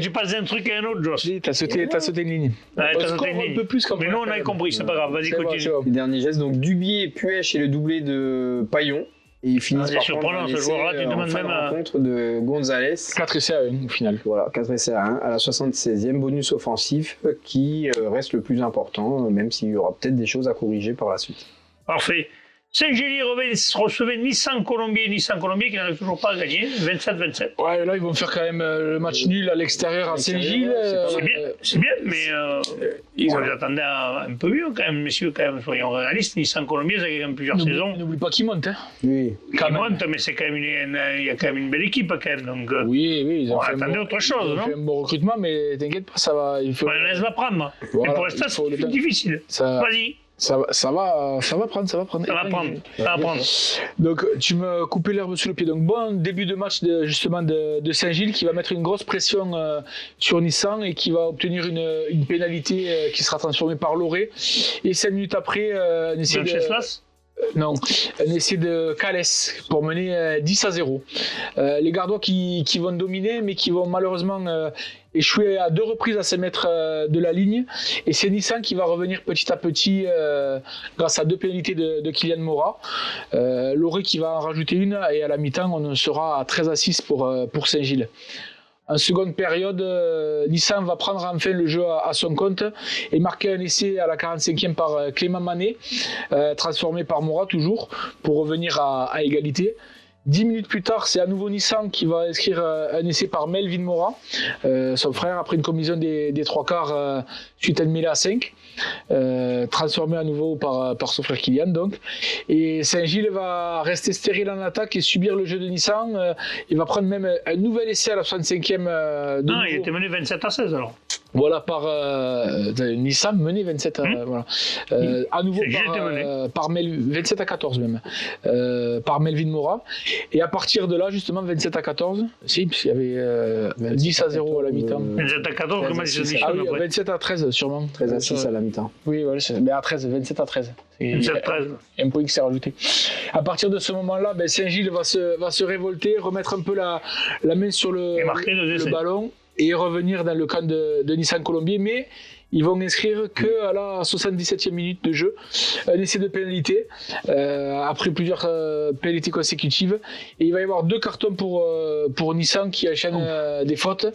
Tu passes d'un truc à un autre, Josh. T'as sauté une ligne. T'as sauté une ligne. Un peu plus mais nous, on a compris, c'est pas grave, vas-y, continue. Les derniers gestes, donc Dubier, Puech et le doublé de Paillon. Et ils finissent par surprenant ce joueur-là, tu demandes même à rencontre de Gonzalez. 4 essais à 1 au final. Voilà, 4 essais à 1 à la 76e, bonus offensif qui reste le plus important, même s'il y aura peut-être des choses à corriger par la suite. Parfait. Saint-Gély recevait Nissan Colombier qui n'arrive toujours pas à gagner, 27-27. Ouais, là ils vont faire quand même le match nul à l'extérieur à Saint-Gilles. C'est bien, mais on les attendait un peu mieux quand même, messieurs, quand même, soyons réalistes. Nissan Colombier, ça a quand même plusieurs saisons. N'oublie pas qu'ils montent. Hein. Oui. Ils montent, mais c'est quand même il y a quand même une belle équipe quand même. Donc, oui, ils ont attendait autre chose, non? Ils ont fait un bon recrutement, mais t'inquiète pas, ça va. Il faut... laisse la prendre. Voilà, mais pour l'instant, c'est difficile. Vas-y. Ça va prendre. Ça va prendre. Donc, tu me coupais l'herbe sous le pied. Donc, bon début de match justement de Saint-Gilles qui va mettre une grosse pression sur Nissan et qui va obtenir une pénalité qui sera transformée par Loré. Et 5 minutes après, un essai de Calès pour mener 10-0. Les Gardois qui vont dominer, mais qui vont malheureusement échouer à 2 reprises à 5 mètres de la ligne. Et c'est Nissan qui va revenir petit à petit grâce à 2 pénalités de Kylian Mora. Loré qui va en rajouter une, et à la mi-temps, on sera à 13-6 pour Saint-Gilles. En seconde période, Nissan va prendre enfin le jeu à son compte et marquer un essai à la 45e par Clément Manet, transformé par Mora toujours, pour revenir à égalité. 10 minutes plus tard, c'est à nouveau Nissan qui va inscrire un essai par Melvin Mora, son frère, après une combinaison des 3 quarts suite à une mêlée à 5, transformé à nouveau par son frère Kylian. Donc. Et Saint-Gilles va rester stérile en attaque et subir le jeu de Nissan. Il va prendre même un nouvel essai à la 65e. Non, il était mené 27-16 alors. Voilà, par Nissan mené 27 à voilà. À nouveau par 27-14 même, par Melvin Mora. Et à partir de là, justement, 27-14, si, parce qu'il y avait 10-0 à la mi-temps. 27-14, comment ils se disent? Ah oui, 27-13 sûrement. 13-6 à la mi-temps. Oui, voilà, mais à 13, 27-13. 27-13. Un point qui s'est rajouté. À partir de ce moment-là, Saint-Gilles va se révolter, remettre un peu la main sur le ballon et revenir dans le camp de Nissan Colombier, mais ils vont inscrire que à la 77e minute de jeu un essai de pénalité après plusieurs pénalités consécutives, et il va y avoir 2 cartons pour Nissan qui enchaîne des fautes.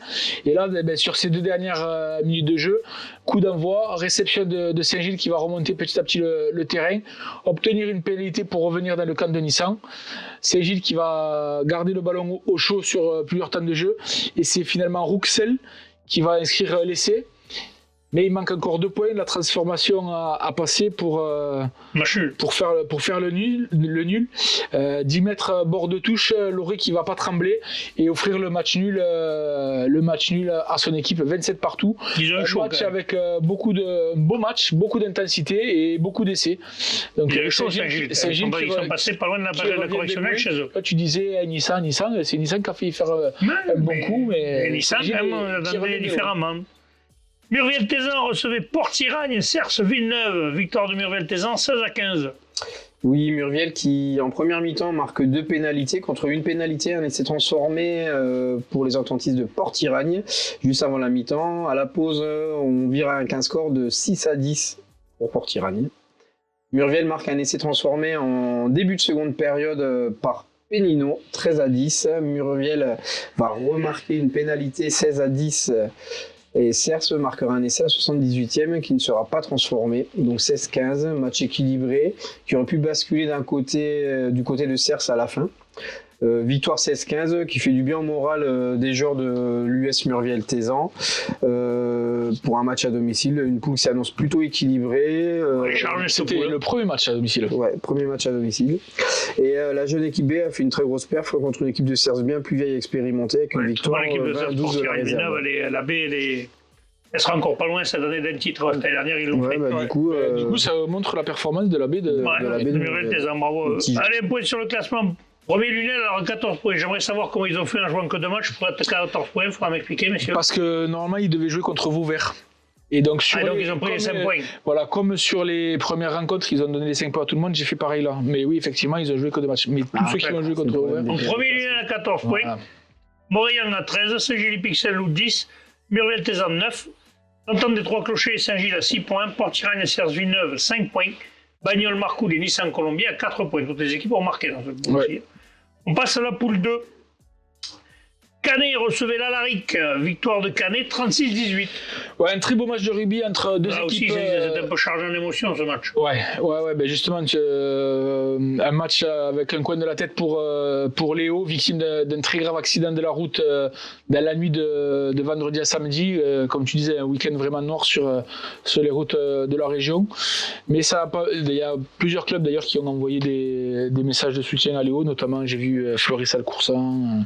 Et là, sur ces 2 dernières minutes de jeu, coup d'envoi, réception de Saint-Gilles qui va remonter petit à petit le terrain, obtenir une pénalité pour revenir dans le camp de Nissan. Saint-Gilles qui va garder le ballon au chaud sur plusieurs temps de jeu, et c'est finalement Rouxel qui va inscrire l'essai. Mais il manque encore 2 points, la transformation à passer pour faire le nul. 10 mètres bord de touche, Loré qui va pas trembler et offrir le match nul à son équipe, 27 partout. Un match avec beaucoup de beaux matchs, beaucoup d'intensité et beaucoup d'essais. Donc ils sont passés pas loin de la période de correctionnelle chez eux. Là, tu disais Nissan, c'est Nissan qui a fait faire un bon coup, mais Nissan attendait différemment. Murviel-Tézan recevait Port-Iragne, Cerce Villeneuve, victoire de Murviel-Tézan 16-15. Oui, Murviel qui en première mi-temps marque 2 pénalités contre une pénalité, un essai transformé pour les attentistes de Port-Iragne juste avant la mi-temps. À la pause, on vire avec un score de 6-10 pour Port-Iragne. Murviel marque un essai transformé en début de seconde période par Péninon, 13-10. Murviel va remarquer une pénalité 16-10. Et Cers marquera un essai à 78e qui ne sera pas transformé. Donc 16-15, match équilibré, qui aurait pu basculer du côté de Cers à la fin. Victoire 16-15 qui fait du bien au moral des joueurs de l'US Murviel-Tézan pour un match à domicile, une poule qui s'annonce plutôt équilibrée. C'était le premier match à domicile. Ouais, premier match à domicile. Et la jeune équipe B a fait une très grosse perf contre une équipe de Cers bien plus vieille et expérimentée avec une victoire l'équipe de Cers 12 de la réserve. La B, elle sera encore pas loin cette année d'un titre. L'année dernière, ils l'ont fait. Du coup, ça montre la performance de la baie de Murviel-Tézan, bravo. Allez, un point sur le classement. Premier Lunel, alors 14 points. J'aimerais savoir comment ils ont fait en jouant que 2 matchs pour être 14 points. Il faudra m'expliquer, messieurs. Parce que normalement, ils devaient jouer contre Vauvert. Et donc, ils ont pris les 5 points. Voilà, comme sur les premières rencontres, ils ont donné les 5 points à tout le monde, j'ai fait pareil là. Mais oui, effectivement, ils ont joué que 2 matchs. Mais tous ceux qui ont joué contre Vauvert. Donc, premier Lunel à 14 points. Morillon à 13, Saint-Gilles-Pixel 10, Murviel-Tézan 9, L'Entente des Trois Clochers et Saint-Gilles à 6 points, Port-Iragne et Cers-Villeneuve 5 points, Bagnols-Marcoul et Nissan-Colombier à 4 points. Toutes les équipes ont marqué dans ce poule. On passe à la poule 2. Canet recevait l'Alaric, victoire de Canet 36-18. Ouais, un très beau match de rugby entre deux équipes. C'était un peu chargé en émotion ce match. Ouais, ben justement, un match avec un coin de la tête pour Léo, victime d'un très grave accident de la route dans la nuit de vendredi à samedi. Comme tu disais, un week-end vraiment noir sur les routes de la région. Mais il y a plusieurs clubs d'ailleurs qui ont envoyé des messages de soutien à Léo, notamment j'ai vu Floris Alcoursan.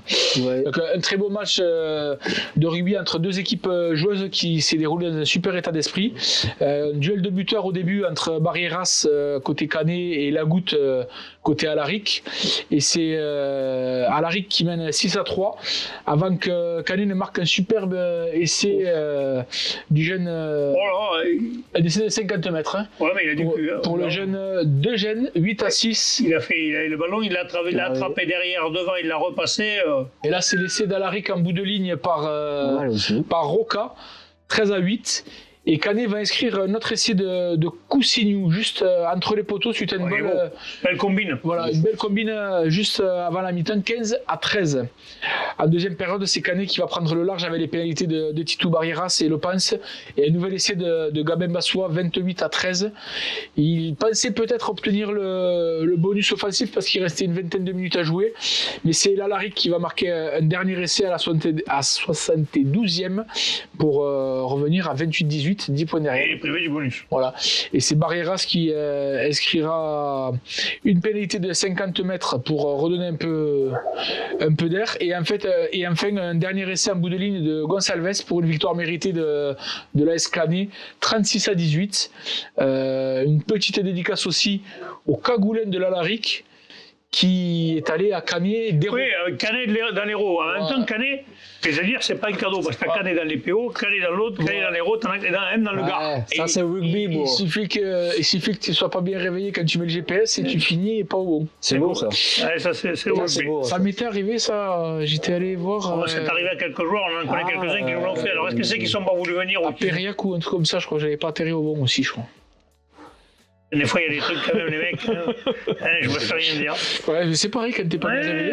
Donc, un très beau match de rugby entre deux équipes joueuses qui s'est déroulé dans un super état d'esprit. Duel de buteurs au début entre Barrieras côté Canet et Lagoutte côté Alaric. Et c'est Alaric qui mène 6-3 avant que Canet ne marque un superbe essai du jeune. Un essai de 50 mètres. Hein. Ouais, mais il a du cul. Pour le jeune Degène, 8-6. Le ballon, il l'a attrapé derrière, devant, il l'a repassé. Et là, c'est l'essai d'Alaric en bout de ligne par Roca, 13-8. Et Canet va inscrire un autre essai de Coussignou, juste entre les poteaux, suite à une belle combine. Voilà, une belle combine juste avant la mi-temps, 15-13. En deuxième période, c'est Canet qui va prendre le large avec les pénalités de Titou Barrieras et Le Pense. Et un nouvel essai de Gabin Bassois, 28-13. Il pensait peut-être obtenir le bonus offensif parce qu'il restait une vingtaine de minutes à jouer. Mais c'est l'Alaric qui va marquer un dernier essai à la 72e pour revenir à 28-18. 10 points derrière. Et il est privé du bonus. Voilà. Et c'est Barrieras qui inscrira une pénalité de 50 mètres pour redonner un peu d'air. Et enfin, un dernier essai en bout de ligne de Gonçalves pour une victoire méritée de l'AS Canet, 36-18. Une petite dédicace aussi au Cagoulin de l'Alaric, qui est allé à Canet d'Hérault. Oui, Canet dans l'Hérault. En même temps, Canet, c'est-à-dire, c'est pas un cadeau, parce que Canet dans les PO, Canet dans l'autre, Canet dans l'Hérault, t'en as un dans le Gard. Ça, c'est rugby, Il suffit que tu sois pas bien réveillé quand tu mets le GPS et tu finis pas au bon. C'est beau, ça. Ouais, ça, c'est rugby. Beau, ça m'était arrivé, ça. J'étais allé voir. C'est arrivé à quelques joueurs, on en connaît quelques-uns qui nous l'ont fait. Alors, est-ce que c'est qu'ils sont pas voulu venir à Périac ou un truc comme ça, je crois que j'avais pas atterri au bon aussi, je crois. Des fois, il y a des trucs quand même, les mecs. Je me fais rien dire. Ouais, mais c'est pareil quand t'es pas bien réveillé.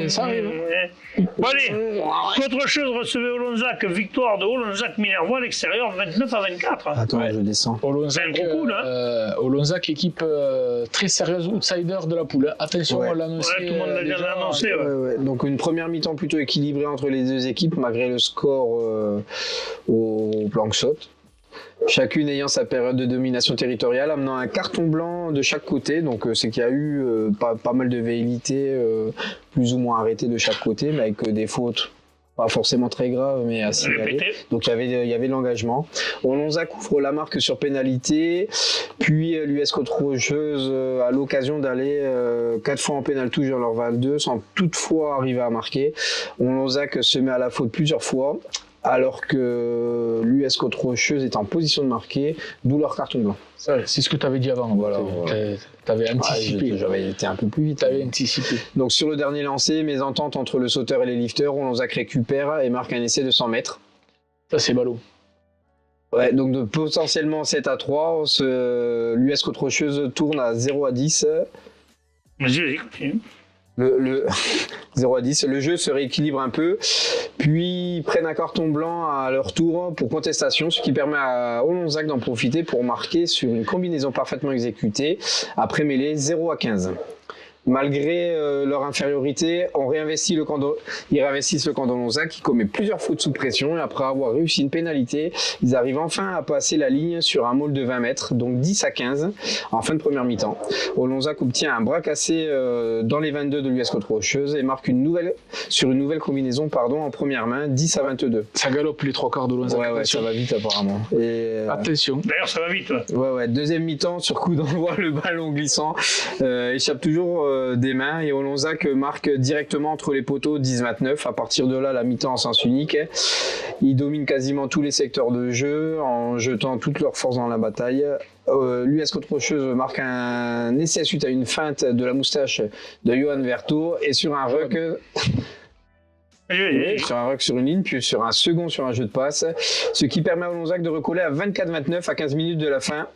Ça arrive. Bon, allez, autre chose, recevez Olonzac, victoire de Olonzac Minervois à l'extérieur, 29-24. Attends, je descends. C'est un gros coup, là. Olonzac, équipe très sérieuse, outsider de la poule. Attention, on l'a annoncé. Tout le monde l'a déjà annoncé. Donc, une première mi-temps plutôt équilibrée entre les deux équipes, malgré le score au plank shot. Chacune ayant sa période de domination territoriale, amenant un carton blanc de chaque côté. Donc c'est qu'il y a eu pas mal de velléités plus ou moins arrêtées de chaque côté, mais avec des fautes pas forcément très graves, mais assez signalées. Donc il y avait de l'engagement. Olonzac ouvre la marque sur pénalité, puis l'US Côte-Rocheuse a l'occasion d'aller 4 fois en pénal touche dans leur Val 2 sans toutefois arriver à marquer. Olonzac se met à la faute plusieurs fois, alors que l'US Côte-Rocheuse est en position de marquer, d'où leur carton blanc. C'est ce que tu avais dit avant. Voilà. Tu avais anticipé. J'avais été un peu plus vite. Tu avais anticipé. Donc sur le dernier lancé, mésentente entre le sauteur et les lifters, Olonzac récupère et marque un essai de 100 mètres. Ça, c'est ballot. Ouais, donc potentiellement 7-3, l'US Côte-Rocheuse tourne à 0-10. Vas-y, continue. Le 0 à 10, le jeu se rééquilibre un peu, puis ils prennent un carton blanc à leur tour pour contestation, ce qui permet à Olonzac d'en profiter pour marquer sur une combinaison parfaitement exécutée après mêlée 0 à 15. Malgré leur infériorité, ils réinvestissent le camp d'Olonzac qui commet plusieurs fautes sous pression et après avoir réussi une pénalité, ils arrivent enfin à passer la ligne sur un maul de 20 mètres, donc 10 à 15 en fin de première mi-temps. Olonzac obtient un bras cassé dans les 22 de l'US Côte-Rocheuse et marque une nouvelle combinaison en première main, 10 à 22. Ça galope les 3 quarts d'Olonzac. Ouais, ça va vite apparemment. Attention. D'ailleurs, ça va vite. Ouais. Deuxième mi-temps, sur coup d'envoi, le ballon glissant échappe toujours des mains et Olonzac marque directement entre les poteaux 10-29. À partir de là, la mi-temps en sens unique. Ils dominent quasiment tous les secteurs de jeu en jetant toutes leurs forces dans la bataille. L'US Côte-Rocheuse marque un essai suite à une feinte de la moustache de Johan Verto et sur un ruck. Sur un ruck sur une ligne, puis sur un second sur un jeu de passe, ce qui permet à Olonzac de recoller à 24-29 à 15 minutes de la fin.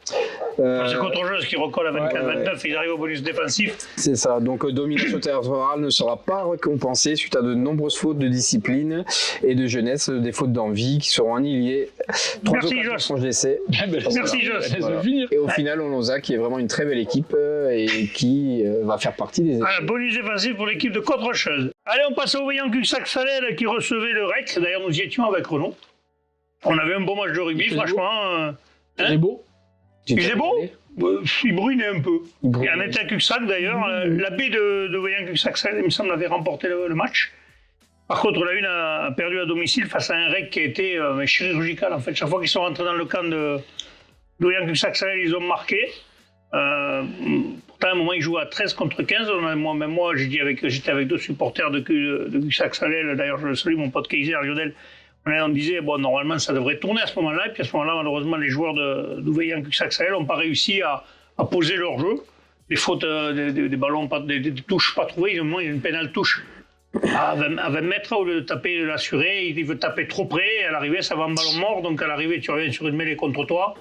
C'est Côte-Rocheuse qui recolle à 24-29, ils arrivent au bonus défensif. C'est ça, donc domination territoriale ne sera pas récompensée suite à de nombreuses fautes de discipline et de jeunesse, des fautes d'envie qui seront annihilées. Merci Joss. Merci Joss. Voilà. Et au final, Olonzac qui est vraiment une très belle équipe et qui va faire partie des équipes. Bonus défensif pour l'équipe de Côte-Rocheuse. Allez, on passe au Vaillant Cuxac-Salel qui recevait le REC. D'ailleurs, nous y étions avec Renaud. On avait un bon match de rugby, franchement. C'est beau. Il faisait beau. Il brûlait un peu. Et on était à Cuxac d'ailleurs. La baie de Vaillant Cuxac-Salel, il me semble, avait remporté le match. Par contre, la Une a perdu à domicile face à un REC qui a été chirurgical. En fait, chaque fois qu'ils sont rentrés dans le camp de Vaillant Cuxac-Salel, ils ont marqué. Pourtant, à un moment, ils jouaient à 13 contre 15. Moi, j'étais avec deux supporters de Cuxac-Salel. D'ailleurs, je salue mon pote Kaiser, Lionel. On disait, bon, normalement, ça devrait tourner à ce moment-là. Et puis à ce moment-là, malheureusement, les joueurs de Vaillant Cuxac-Salel n'ont pas réussi à poser leur jeu. Les fautes, des ballons, des touches pas trouvées. Ils ont une pénale touche à 20 mètres au lieu de taper l'assuré. Il veut taper trop près. À l'arrivée, ça va en ballon mort. Donc à l'arrivée, tu reviens sur une mêlée contre toi.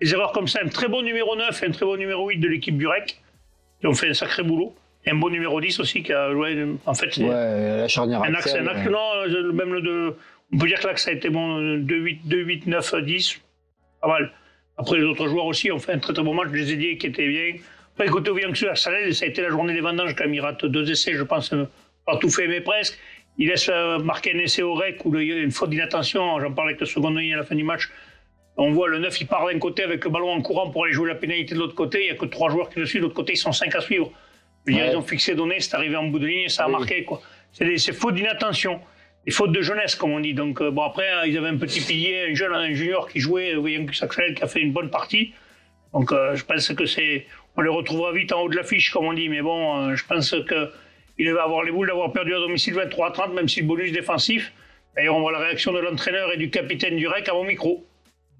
Des erreurs comme ça, un très bon numéro 9 et un très bon numéro 8 de l'équipe du REC, qui ont fait un sacré boulot. Et un bon numéro 10 aussi, qui a joué, en fait, c'est la charnière un axe, non, même on peut dire que l'axe a été bon, 2-8, 9, 10, pas mal. Après, les autres joueurs aussi ont fait un très très bon match, les ailiers qui étaient bien. Après, côté Vaillant Cuxac-Salel, ça a été la journée des vendanges, quand même, il rate 2 essais, je pense, pas tout fait, mais presque. Il laisse marquer un essai au REC, où il y a une faute d'inattention, j'en parlais avec le second œil à la fin du match. On voit le 9, il part d'un côté avec le ballon en courant pour aller jouer la pénalité de l'autre côté. Il n'y a que 3 joueurs qui le suivent. De l'autre côté, ils sont 5 à suivre. Ils ont fixé donné, c'est arrivé en bout de ligne et ça a marqué. Quoi. C'est fautes d'inattention. Des fautes de jeunesse, comme on dit. Donc, bon, après, ils avaient un petit pilier, un junior qui jouait, Vaillant Cuxac-Salel, qui a fait une bonne partie. Donc, je pense que on les retrouvera vite en haut de l'affiche, comme on dit. Mais bon, je pense qu'il va avoir les boules d'avoir perdu à domicile 23-30, même si le bonus défensif. D'ailleurs, on voit la réaction de l'entraîneur et du capitaine du REC à mon micro.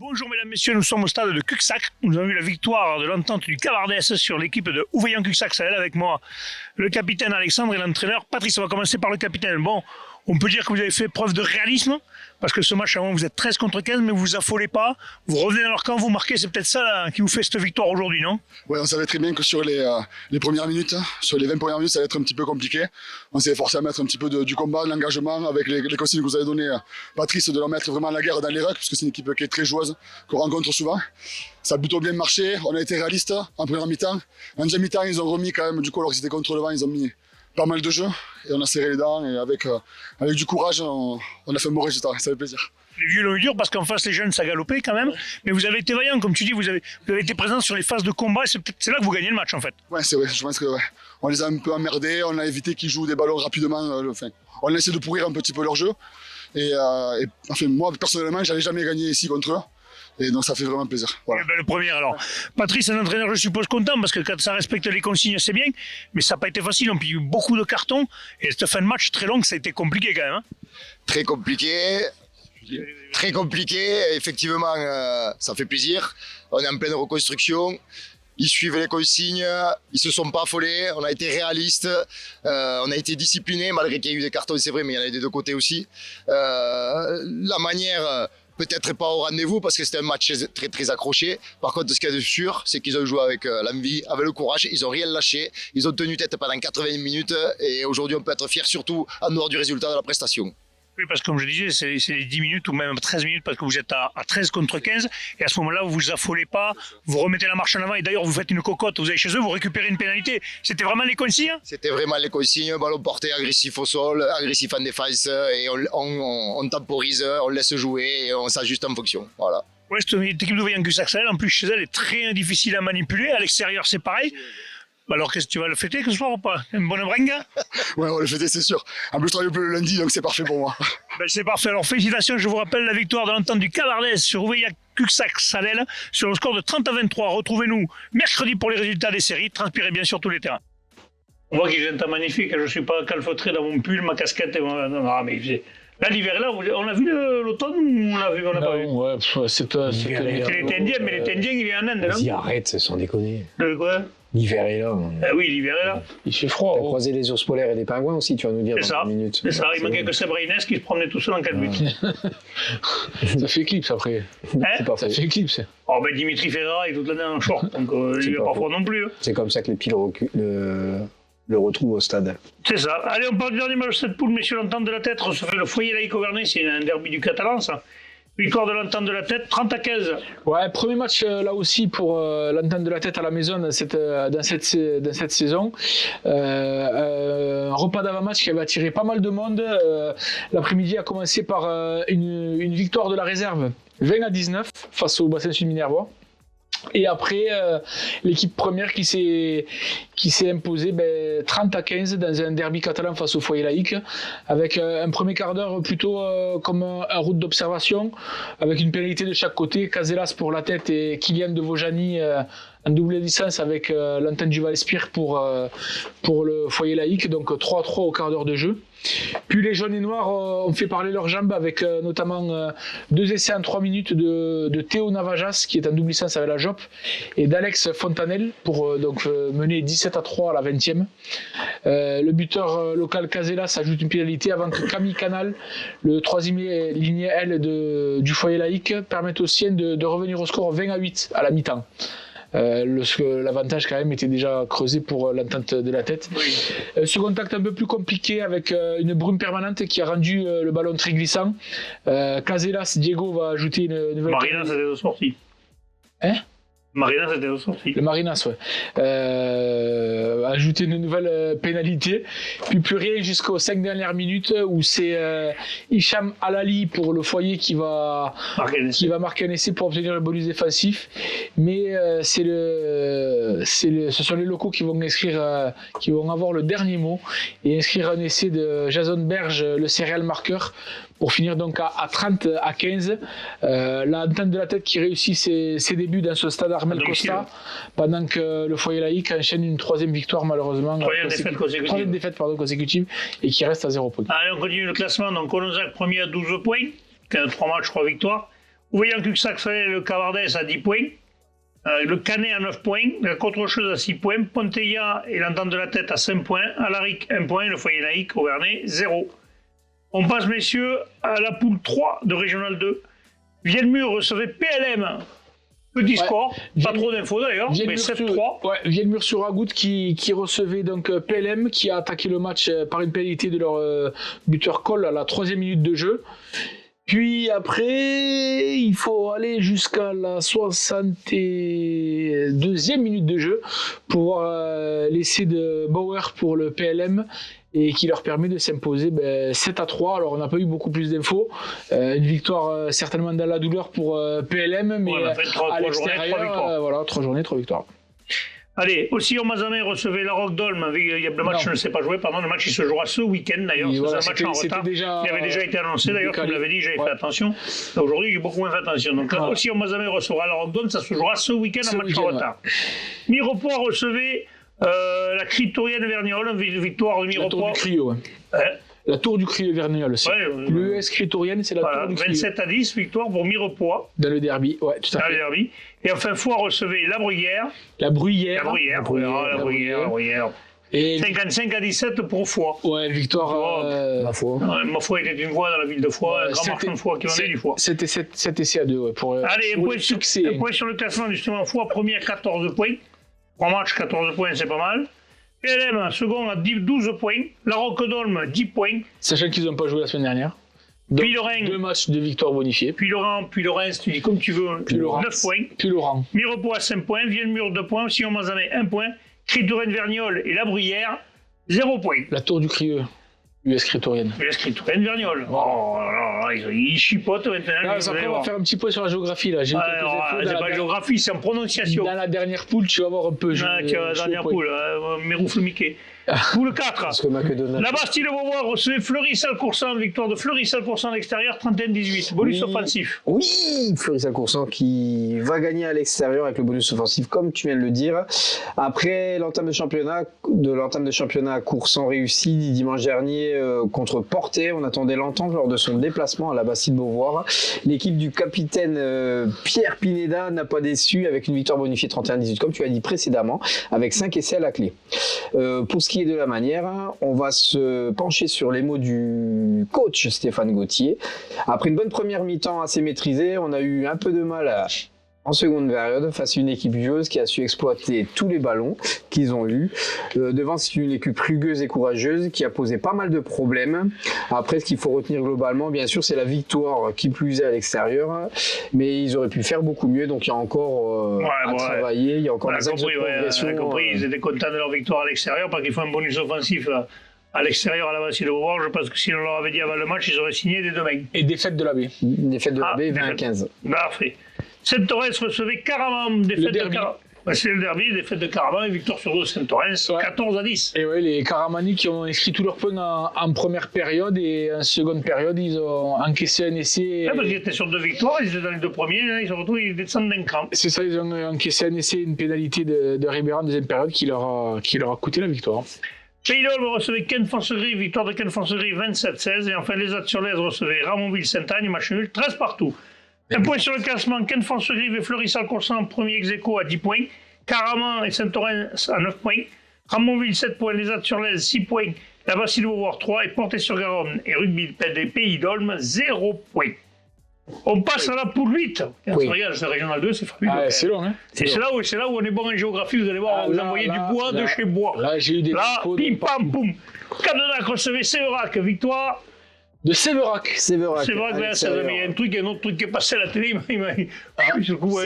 Bonjour mesdames, messieurs, nous sommes au stade de Cuxac. Nous avons eu la victoire de l'entente du Cavardès sur l'équipe de Vaillant Cuxac-Salel avec moi, le capitaine Alexandre et l'entraîneur Patrice. On va commencer par le capitaine. Bon, on peut dire que vous avez fait preuve de réalisme, parce que ce match, à un moment, vous êtes 13 contre 15, mais vous vous affolez pas. Vous revenez dans leur camp, vous marquez, c'est peut-être ça là, qui vous fait cette victoire aujourd'hui, non? Ouais, on savait très bien que sur les premières minutes, sur les 20 premières minutes, ça allait être un petit peu compliqué. On s'est forcé à mettre un petit peu du combat, de l'engagement, avec les consignes que vous avez données, Patrice, de leur mettre vraiment la guerre dans les rucks, parce que c'est une équipe qui est très joueuse, qu'on rencontre souvent. Ça a plutôt bien marché, on a été réaliste en première mi-temps. En deuxième mi-temps, ils ont remis quand même, du coup, alors qu'ils étaient contre le vent, ils ont mis pas mal de jeux, et on a serré les dents, et avec du courage, on a fait un bon résultat, ça fait plaisir. Les vieux l'ont eu dur parce qu'en face les jeunes ça galopait quand même, mais vous avez été vaillant, comme tu dis, vous avez été présent sur les phases de combat et c'est là que vous gagnez le match en fait. Ouais, c'est vrai, je pense que on les a un peu emmerdés, on a évité qu'ils jouent des ballons rapidement, on a essayé de pourrir un petit peu leur jeu, et enfin, moi personnellement j'avais jamais gagné ici contre eux. Et donc ça fait vraiment plaisir. Voilà. Le premier alors. Patrice, un entraîneur, je suppose, content parce que quand ça respecte les consignes, c'est bien, mais ça n'a pas été facile. On a eu beaucoup de cartons et cette fin de match très longue, ça a été compliqué quand même. Hein. Très compliqué, effectivement, ça fait plaisir. On est en pleine reconstruction. Ils suivent les consignes, ils se sont pas affolés, on a été réalistes, on a été disciplinés malgré qu'il y a eu des cartons, c'est vrai, mais il y en a eu des deux côtés aussi. La manière peut-être pas au rendez-vous parce que c'était un match très très accroché. Par contre, ce qu'il y a de sûr, c'est qu'ils ont joué avec l'envie, avec le courage. Ils ont rien lâché. Ils ont tenu tête pendant 80 minutes. Et aujourd'hui, on peut être fier, surtout en dehors du résultat de la prestation. Oui, parce que comme je disais, c'est les 10 minutes ou même 13 minutes parce que vous êtes à 13 contre 15 et à ce moment-là, vous vous affolez pas, vous remettez la marche en avant et d'ailleurs, vous faites une cocotte, vous allez chez eux, vous récupérez une pénalité. C'était vraiment les consignes? C'était vraiment les consignes, ballon porté, agressif au sol, agressif en défense et on temporise, on laisse jouer et on s'ajuste en fonction. Voilà. Ouais, cette équipe de Vaillant-Cuxac-Salelles, en plus chez elle, est très difficile à manipuler. À l'extérieur, c'est pareil. Alors, qu'est-ce que tu vas le fêter ce soir ou pas? Une bonne bringue? Ouais, on va le fêter, c'est sûr. En plus, je travaille plus le lundi, donc c'est parfait pour moi. Ben, c'est parfait. Alors, félicitations. Je vous rappelle la victoire de l'entente du Cavardès sur Vaillant-Cuxac-Salelles sur le score de 30-23. Retrouvez-nous mercredi pour les résultats des séries. Transpirez bien sur tous les terrains. On voit qu'il est un temps magnifique. Je ne suis pas calfeutré dans mon pull, ma casquette. Et mon... Non, mais là, l'hiver est là. On a vu l'automne ou on l'a vu? On l'a pas vu. Ouais, c'est l'été indien, mais l'été indien, il est en Inde. Vas-y, arrête, sans déconner. De quoi? L'hiver est là. Oui, l'hiver est là. Il fait froid. T'as croisé les ours polaires et des pingouins aussi, tu vas nous dire C'est dans ça. 1 minute. C'est ça. Il manquait que Seb Reines qui se promenait tout seul en 4 buts. Ça fait éclipse après. C'est pas Ça faux. fait éclipse. Oh, ben Dimitri Ferreira est toute l'année en short, donc il va pas pas faux. froid non plus. C'est comme ça que les piles le retrouvent au stade. C'est ça. Allez, on parle du dernier match de cette poule, messieurs, l'entente de la tête recevait le foyer laïque Auvernais, c'est un derby du Catalan, ça. Victoire de l'entente de la tête, 30-15. Ouais, premier match là aussi pour l'entente de la tête à la maison dans cette saison. Un repas d'avant-match qui avait attiré pas mal de monde. L'après-midi a commencé par une victoire de la réserve 20-19 face au Bassin Sud Minervois. Et après, l'équipe première qui s'est imposée 30-15 dans un derby catalan face au foyer laïque, avec un premier quart d'heure plutôt comme un route d'observation, avec une pénalité de chaque côté, Casellas pour la tête et Kylian de Vaujany en double licence avec l'antenne du Val-Espire pour le foyer laïque, donc 3-3 au quart d'heure de jeu. Puis les jaunes et noirs ont fait parler leurs jambes avec notamment 2 essais en 3 minutes de Théo Navajas qui est en double licence avec la JOP et d'Alex Fontanel pour mener 17-3 à la 20e. Le buteur local Casellas ajoute une pénalité avant que Camille Canal, le troisième ligne L du foyer laïque, permette aux siens de revenir au score 20-8 à la mi-temps. L'avantage quand même était déjà creusé pour l'entente de la tête. Oui. Ce contact un peu plus compliqué avec une brume permanente qui a rendu le ballon très glissant. Casellas, Diego va ajouter une nouvelle... Marina, c'était de sortie. Hein? Marina, c'était de sortie. Le Marinas, ouais. A ajouté une nouvelle pénalité. Puis plus rien jusqu'aux 5 dernières minutes où c'est Hicham Alali pour le foyer qui va marquer un essai pour obtenir le bonus défensif. Mais ce sont les locaux qui vont inscrire, qui vont avoir le dernier mot et inscrire un essai de Jason Berge, le céréal marqueur, pour finir donc à 30-15. L'entente de la tête qui réussit ses débuts dans ce stade Armel Costa, pendant que le foyer laïque enchaîne une 3e victoire malheureusement. Troisième défaite consécutive et qui reste à 0 points. Allez, on continue le classement. Donc Colonzac premier à 12 points, 3 matchs, 3 victoires. Vaillant-Cuxac-Salelles, le Cavardès à 10 points. Le Canet à 9 points, la Côte-Rocheuse à 6 points, Ponteilla et l'entente de la tête à 5 points, Alaric 1 point, le foyer laïque Auvernais 0. On passe, messieurs, à la poule 3 de Régional 2. Vielmur recevait PLM. Petit score, pas trop d'infos d'ailleurs, mais 7-3. Ouais, Vielmur sur Agout qui recevait donc PLM, qui a attaqué le match par une pénalité de leur buteur Cole à la 3e minute de jeu. Puis après, il faut aller jusqu'à la 62e minute de jeu pour voir l'essai de Bauer pour le PLM et qui leur permet de s'imposer 7-3. Alors on n'a pas eu beaucoup plus d'infos. Une victoire certainement dans la douleur pour PLM, mais ouais, à l'extérieur, voilà, 3 journées, 3 victoires. Allez, aussi au Mazamet recevait la Roque d'Olme. Le match ne s'est pas joué, pardon, le match il se jouera ce week-end d'ailleurs. C'est un match en retard. Il avait déjà été annoncé d'ailleurs, tu me l'avais dit, j'avais fait attention. Aujourd'hui, j'ai beaucoup moins fait attention. Donc aussi au Mazamet recevra la Roque d'Olme, ça se jouera ce week-end en match en retard. Mirepoix recevait la Critorienne Verniolle, victoire de Mirepoix. La Tour du Crio, la Tour du Crio Verniolle. L'US Critorienne, c'est la Tour du Crio. 27-10, victoire pour Mirepoix. Dans le derby, ouais, tout à fait. Dans le derby. Et enfin, Foix recevait la Bruyère. La Bruyère. Et 55-17 pour Foix. ouais, victoire. Ma foi. Ma foi était une voix dans la ville de Foix, un grand marchand de Foix qui vendait du foie. C'était 7 essais à 2 ouais, pour Allez, pour le succès. un point sur le classement, justement. Foix, premier à 14 points. 3 matchs, 14 points, c'est pas mal. PLM, second à 12 points. La Roque-Dolme, 10 points. Sachant qu'ils n'ont pas joué la semaine dernière. Donc, Puis Lorraine. 2 matchs de victoire bonifiés. Puis Laurent, puis Laurens, tu dis comme tu veux, Puis Laurent. 9 points. Puis Laurent. Mirepoix à 5 points, Vielmur 2 points, Sillon-Mazamet 1 point, Critourenne-Vergnol et La Bruyère 0 points. La tour du Crieux. US Crétorienne. Mais Critourenne-Vergnol, oh là là, ils chipotent maintenant. Après, on va faire un petit point sur la géographie là. J'ai eu quelques infos c'est dans pas la- géographie, c'est en prononciation. Dans la dernière poule, tu vas voir un peu. Ah, tu as la dernière poule, Méroufle Mickey. Poule 4. Parce que McDonald's. La Bastille-Beauvoir recevait Fleury-Salcoursan, victoire de Fleury-Salcoursan à l'extérieur, 31-18. Bonus Oui. offensif. Oui, Fleury-Salcoursan qui va gagner à l'extérieur avec le bonus offensif, comme tu viens de le dire. Après l'entame de championnat à Coursan réussi dimanche dernier contre Portet, on attendait l'entente lors de son déplacement à la Bastille-Beauvoir. L'équipe du capitaine Pierre Pineda n'a pas déçu avec une victoire bonifiée 31-18, comme tu as dit précédemment, avec 5 essais à la clé. Pour ce qui est de la manière, on va se pencher sur les mots du coach Stéphane Gauthier. Après une bonne première mi-temps assez maîtrisée, on a eu un peu de mal en seconde période face à une équipe joueuse qui a su exploiter tous les ballons qu'ils ont eus. Devant, c'est une équipe rugueuse et courageuse qui a posé pas mal de problèmes. Après, ce qu'il faut retenir globalement, bien sûr, c'est la victoire qui plus est à l'extérieur. Mais ils auraient pu faire beaucoup mieux, donc il y a encore à travailler. Il y a encore On a des axes de compris, progression. on a compris, ils étaient contents de leur victoire à l'extérieur parce qu'il faut un bonus offensif à l'extérieur à la Bastille-Beauvoir. Je pense que si on leur avait dit avant le match, ils auraient signé des deux mecs. Et défaite de la baie. Une défaite de la baie, défaite. 20-15. Parfait. Saint-Torrens recevait Caraman, défaite de derby. Caraman. C'est le derby, défaite de Caraman et victoire sur 2 Saint-Torrens, Ouais. 14-10. Et ouais, les Caramani qui ont inscrit tous leurs points en première période et en seconde période, ils ont encaissé un essai. Ouais, parce qu'ils étaient sur 2 victoires, ils étaient dans les 2 premiers, là, ils se retrouvent, ils descendent d'un cran. C'est ça, ils ont encaissé un essai, une pénalité de Ribéran en deuxième période qui leur a coûté la victoire. Pays d'Olme recevait Ken Fonserie, victoire de Ken Fonserie 27-16. Et enfin, les Azur-Lez recevaient Ramonville-Sainte-Agne, match nul 13 partout. Un point sur le classement, Ken Fonserie et Fleury-Salcoursan, premier ex-aequo à 10 points. Caraman et Saint-Torrens à 9 points. Ramonville 7 points, les Azur-Lez 6 points. La Bastille-Beauvoir 3 et Portet-sur-Garonne et Rugby des Pays d'Olme 0 points. On passe à la poule 8. Oui. Regarde, c'est Régional 2, c'est fabuleux. Ah, c'est long, hein. Et c'est là où on est bon en géographie, vous allez voir, Ah, vous là, envoyez là, du bois de là. chez bois. Là, j'ai eu des Là, infos de pim partout. pam poum. Cadenac recevait Séverac, victoire. De Séverac. Séverac. Séverac, à là, ça, l'extérieur. mais il y a un autre truc qui est passé à la télé. Sur le coup, ouais,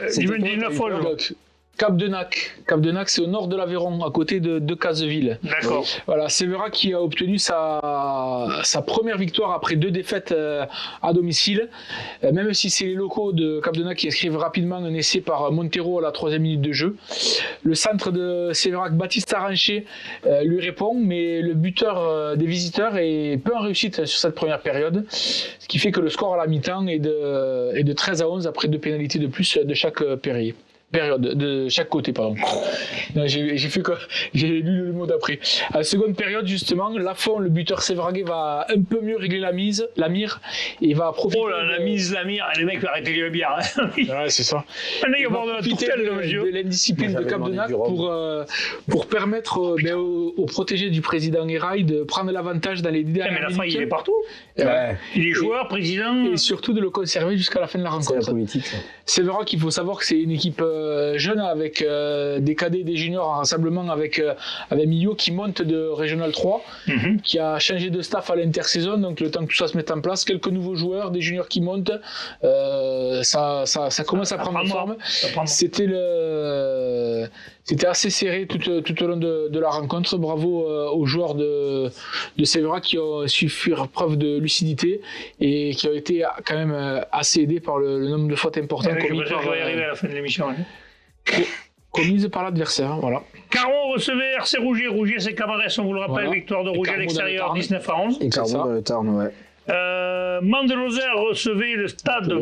C'était j'ai quoi vu 19 fois. Donc, Cap-de-Nac. Cap-de-Nac, c'est au nord de l'Aveyron, à côté de Caseville. D'accord. Voilà, Séverac qui a obtenu sa première victoire après 2 défaites à domicile. Même si c'est les locaux de Cap-de-Nac qui inscrivent rapidement un essai par Montero à la 3e minute de jeu. Le centre de Séverac, Baptiste Arranché, lui répond, mais le buteur des visiteurs est peu en réussite sur cette première période. Ce qui fait que le score à la mi-temps est de 13-11 après 2 pénalités de plus de chaque période, de chaque côté, pardon. Non, j'ai lu le mot d'après. À la seconde période, justement, Lafont, le buteur séveraguais, va un peu mieux régler la mire, et va profiter. Oh là, la mire, les mecs, arrêtez les bières. Ouais, c'est ça. Maintenant, il va y avoir de la tourtelle, le monsieur. de l'indiscipline Moi, de j'avais demandé Cap-de-Nac du rhum. pour permettre aux protégés du président Erail de prendre l'avantage dans les 10 Mais dernières la minutes. fin, il est partout. Ouais, Il est joueur, président. Et surtout de le conserver jusqu'à la fin de la c'est la rencontre. politique. Ça. Séverac, il faut savoir que c'est une équipe jeune avec des cadets et des juniors en rassemblement avec Millau qui monte de Régional 3, qui a changé de staff à l'intersaison, donc le temps que tout ça se mette en place, quelques nouveaux joueurs, des juniors qui montent, ça commence à prendre forme. C'était assez serré tout au long de la rencontre. Bravo aux joueurs de Séverac qui ont su faire preuve de lucidité et qui ont été quand même assez aidés par le nombre de fautes importantes Je vais y arriver à la fin de l'émission. commises par l'adversaire. Voilà. Caron recevait RC Rougier. Rougier, c'est Camarès, on vous le rappelle. Voilà. Victoire de Et Rougier à Carmo l'extérieur, dans le 19-11. Et Carbon ça. dans le Tarn, ouais. Mandelozère recevait le stade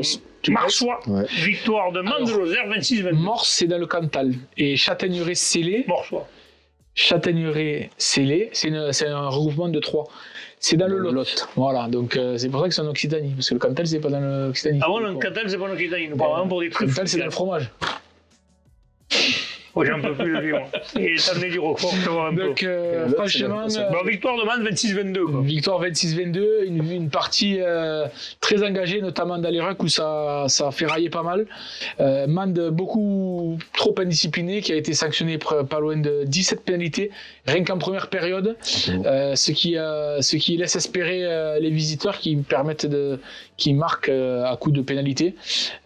Marsois. Ouais. Victoire de Mandelozère, 26-22. Morse, c'est dans le Cantal. Et Châtaigneraie-Célé, Marsois. Châtaigneraie-Célé, c'est un regroupement de 3. C'est dans le Lot. Voilà, donc c'est pour ça que c'est en Occitanie, parce que le Cantal, c'est pas dans l'Occitanie. Ah bon, le Cantal, c'est pas l'Occitanie. Nous parlons pour des Le trucs. Cantal, c'est dans le fromage. Oh, j'en peux plus de lui, moi. Et ça venait du Roquefort, je vois un peu. Donc, franchement, Bon, victoire de Man 26-22. Quoi. victoire 26-22, une partie très engagée, notamment dans les rucks où ça a fait railler pas mal. Mand beaucoup trop indiscipliné, qui a été sanctionné pas loin de 17 pénalités, rien qu'en première période, ce qui laisse espérer les visiteurs qui marquent à coup de pénalité.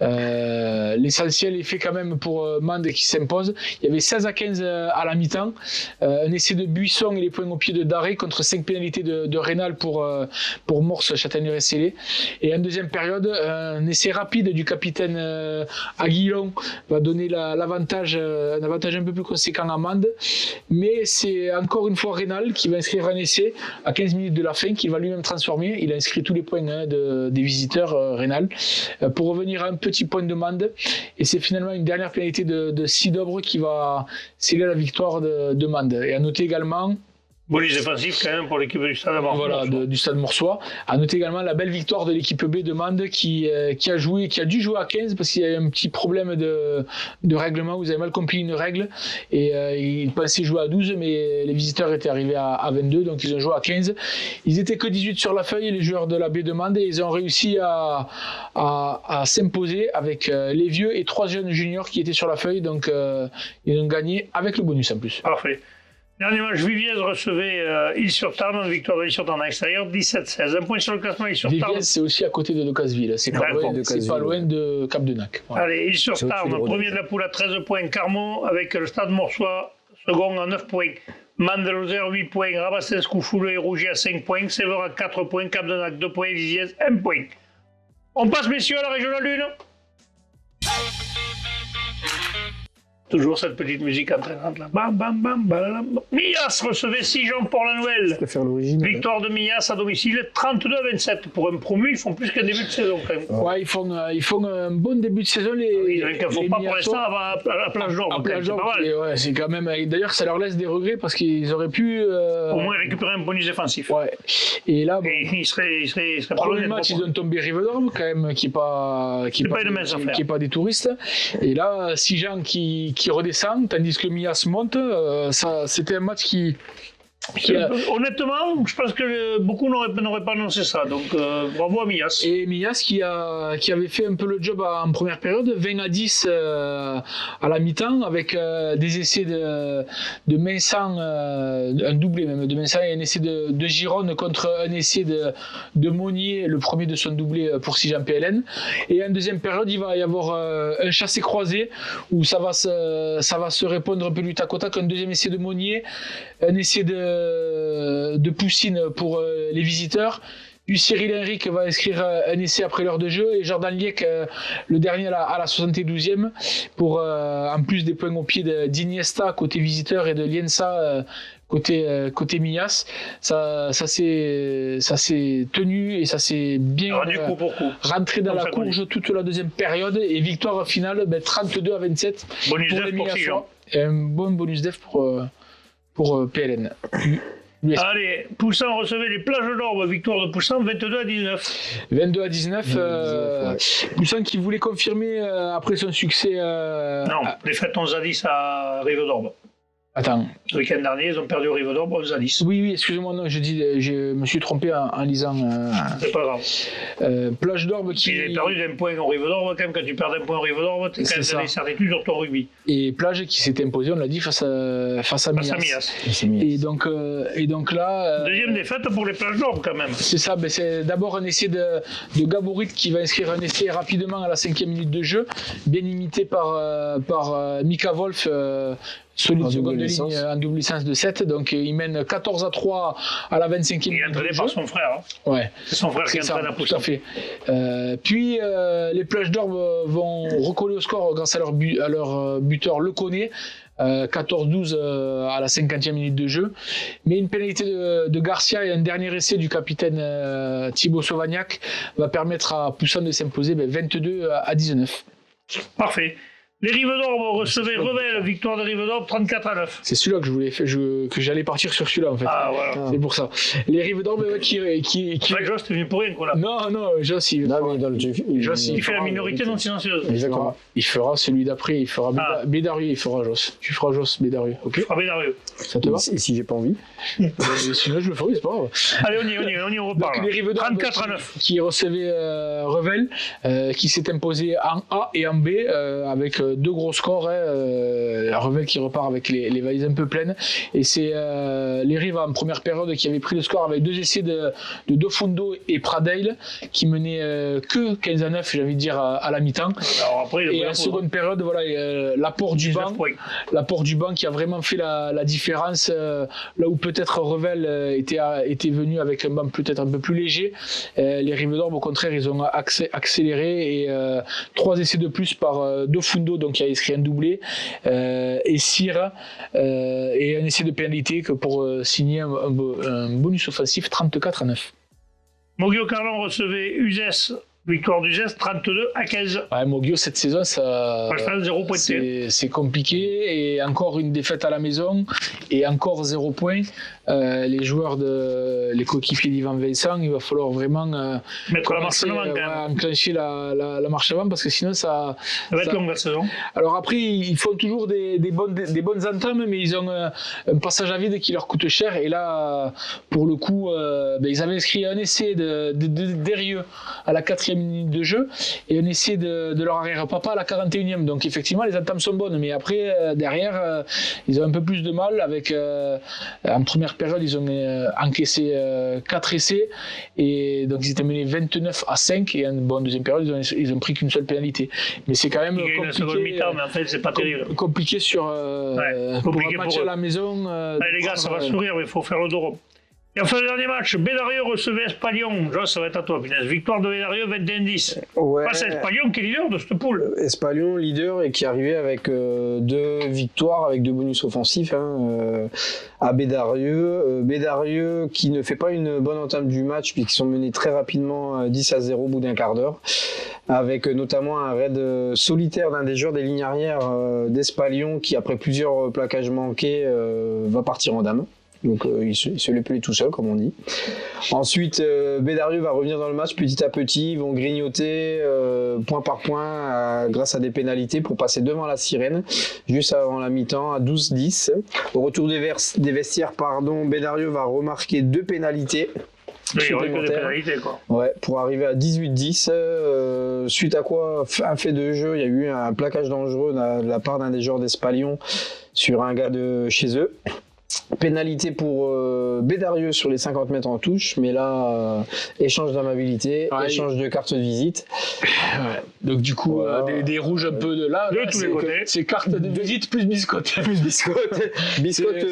L'essentiel est fait quand même pour Mand qui s'impose. Il y avait 16-15 à la mi-temps, un essai de Buisson et les points au pied de Daré contre 5 pénalités de Rénal pour Morse, Châtaignier et Célé. Et en deuxième période, un essai rapide du capitaine Aguilon va donner un avantage un peu plus conséquent à Mand. Mais c'est encore une fois Rénal qui va inscrire un essai à 15 minutes de la fin, qu'il va lui-même transformer. Il a inscrit tous les points des visiteurs, Rénal. Pour revenir à un petit point de Mand, et c'est finalement une dernière pénalité de Sidobre qui va sceller la victoire de Mand. Et à noter également Bonus défensif quand même pour l'équipe du Stade Morsois. Voilà, du Stade Morsois. À noter également la belle victoire de l'équipe B de Mand qui a dû jouer à 15 parce qu'il y a eu un petit problème de règlement. Vous avez mal compris une règle et ils pensaient jouer à 12, mais les visiteurs étaient arrivés à 22, donc ils ont joué à 15. Ils étaient que 18 sur la feuille, les joueurs de la B de Mand, et ils ont réussi à s'imposer avec les vieux et 3 jeunes juniors qui étaient sur la feuille, donc ils ont gagné avec le bonus en plus. Parfait. Dernier match, Viviez recevait Île-sur-Tarn, une victoire de Île-sur-Tarn à l'extérieur, 17-16. Un point sur le classement, Île-sur-Tarn. Viviez, c'est aussi à côté de Decazeville, c'est pas loin de Cap-de-Nac. Voilà. Allez, Île-sur-Tarn, premier de la poule à 13 points, Carmont, avec le Stade Morsois, second à 9 points. Mand-de-Lozère, 8 points, Rabastens-Coufouleux et Rougier à 5 points, Sévère à 4 points, Cap-de-Nac 2 points, Viviez 1 point. On passe, messieurs, à la régionale 1. Toujours cette petite musique entraînante là. Bam, bam, bam, bam. Millas recevait Sigean pour la Noël. Victoire de Millas à domicile, 32-27. Pour un promu, ils font plus qu'un début de saison quand même. Ouais, ils font un bon début de saison. Ils ne font pas pour l'instant à la plage d'Orbe. Ouais, c'est quand même. D'ailleurs, ça leur laisse des regrets parce qu'ils auraient pu. Au moins récupérer un bonus défensif. Ouais. Et là, bon, ils seraient pas loin. Premier match, ils ont tombé Rive d'Orbe quand même, qui est pas des touristes. Et là, Sigean qui redescend, tandis que Millas monte. C'était un match qui Honnêtement, je pense que beaucoup n'auraient pas annoncé ça. Donc bravo à Millas. Et Millas qui avait fait un peu le job en première période, 20-10 à la mi-temps, avec des essais de Vincent, un doublé même de Vincent et un essai de Gironde contre un essai de Monnier, le premier de son doublé pour Sigean PLN. Et en deuxième période, il va y avoir un chassé-croisé où ça va se répondre un peu du tac au tac, un deuxième essai de Monnier, un essai de Poussine pour les visiteurs. Puis Cyril Henrique va inscrire un essai après l'heure de jeu et Jordan Liek le dernier à la 72e pour en plus des points au pied d'Iniesta côté visiteur et de Liensa côté Millas. Ça s'est tenu et ça s'est bien rentré dans la courge toute la deuxième période et victoire finale 32-27 bonus pour les Millassois. Un bon bonus def pour PLN. Allez, Poussin recevait les plages d'Orbe, victoire de Poussin, 22-19. 22-19, Poussin qui voulait confirmer après son succès. Non, défaite 11-10 à Rive d'Orbe. Attends. Le week-end dernier, ils ont perdu au Rive d'Orbe 11-10. Oui, excusez-moi, non, je me suis trompé en lisant. C'est pas grave. Plage d'Orbe qui. Il a perdu d'un point au Rive d'Orbe, quand même, quand tu perds d'un point au Rive d'Orbe, tu as quand même des incertitudes sur ton rugby. Et Plage qui s'est imposé, on l'a dit, face à Millas. Et donc là. Deuxième défaite pour les plages d'Orbe, quand même. C'est ça, c'est d'abord un essai de Gaborit qui va inscrire un essai rapidement à la 5e minute de jeu, bien imité par Mika Wolf. Solide seconde de ligne en double licence de 7, donc il mène 14-3 à la 25e minute. Il est entraîné par son frère. Hein. Ouais. C'est son frère qui entraîne à Poussin. Tout à fait. Puis les plages d'Orbe vont recoller au score grâce à leur buteur Le Connet. 14-12 à la 50e minute de jeu. Mais une pénalité de Garcia et un dernier essai du capitaine Thibaut Sauvagnac va permettre à Poussin de s'imposer 22-19. Parfait. Les Rives-d'Orbe recevaient Revel, victoire de Rives-d'Orbe 34-9. C'est celui-là que je voulais faire, que j'allais partir sur celui-là en fait. Ah voilà. C'est pour ça. Les Rives-d'Orbe qui Joss, t'es venu pour rien quoi là. Non, Joss, il fait la minorité non silencieuse. Exactement. Il fera celui d'après, il fera Bédarieux, il fera Joss. Tu feras Joss, Bédarieux. Ok. Je ferai Bédarieux. Ça te va? Si j'ai pas envie. Sinon je le ferai, c'est pas grave. Allez, on y repart. Donc, les Rives-d'Orbe 34-9. qui recevaient Revel, qui s'est imposé en A et en B avec deux gros scores. Revel qui repart avec les valises un peu pleines. Et c'est les Rives en première période qui avaient pris le score avec deux essais de Dofundo et Pradale qui menaient que 15-9, j'ai envie de dire, à la mi-temps. Et en seconde période, voilà, l'apport du banc qui a vraiment fait la différence. Là où peut-être Revel était venu avec un banc peut-être un peu plus léger, les Rives-d'Orbe au contraire ils ont accéléré et 3 essais de plus par Dofundo, donc qui a inscrit un doublé, et Cyr et un essai de pénalité pour signer un bonus offensif 34-9. Moggio Carlon recevait Uzès. Victoire du Geste, 32-15. Ouais, Moggio, cette saison, c'est compliqué. Et encore une défaite à la maison. Et encore 0 point. Les joueurs, les coéquipiers d'Ivan Vincent, il va falloir vraiment enclencher la marche avant parce que sinon ça va être longue la saison. Alors après, ils font toujours des bonnes entames, mais ils ont un passage à vide qui leur coûte cher. Et là, pour le coup, ils avaient inscrit un essai d'Erieux à la 4e minute de jeu et un essai de leur arrière-papa à la 41e. Donc effectivement, les entames sont bonnes, mais après, derrière, ils ont un peu plus de mal avec en première période, ils ont encaissé 4 essais et donc ils étaient menés 29-5 et en deuxième période, ils ont pris qu'une seule pénalité. Mais c'est quand même compliqué sur pour un match à la maison. Allez les gars, ça va sourire, mais il faut faire le dos. Et enfin, le dernier match, Bédarieux recevait Espalion. Joss, ça va être à toi, punaise. Victoire de Bédarieux, 21-10. Ouais. C'est Espalion qui est leader de cette poule. Espalion, leader, et qui arrivait avec 2 victoires, avec 2 bonus offensifs à Bédarieux. Bédarieux qui ne fait pas une bonne entame du match, puisqu'ils sont menés très rapidement 10-0 au bout d'un quart d'heure. Avec notamment un raid solitaire d'un des joueurs des lignes arrières d'Espalion, qui après plusieurs plaquages manqués, va partir en dame. Donc il se l'est pelé tout seul, comme on dit. Ensuite, Bédarieux va revenir dans le match petit à petit. Ils vont grignoter point par point grâce à des pénalités pour passer devant la Sirène, juste avant la mi-temps, à 12-10. Au retour des vestiaires, Bédarieux va remarquer 2 pénalités. Ouais, pour arriver à 18-10, suite à quoi, un fait de jeu, il y a eu un plaquage dangereux de la part d'un des joueurs d'Espalion sur un gars de chez eux. Pénalité pour Bédarieux sur les 50 mètres en touche, mais là, échange d'amabilité, échange de carte de visite. Ouais. Donc du coup, des rouges un peu de là, tous les côtés. C'est carte de visite plus biscotte. Biscotte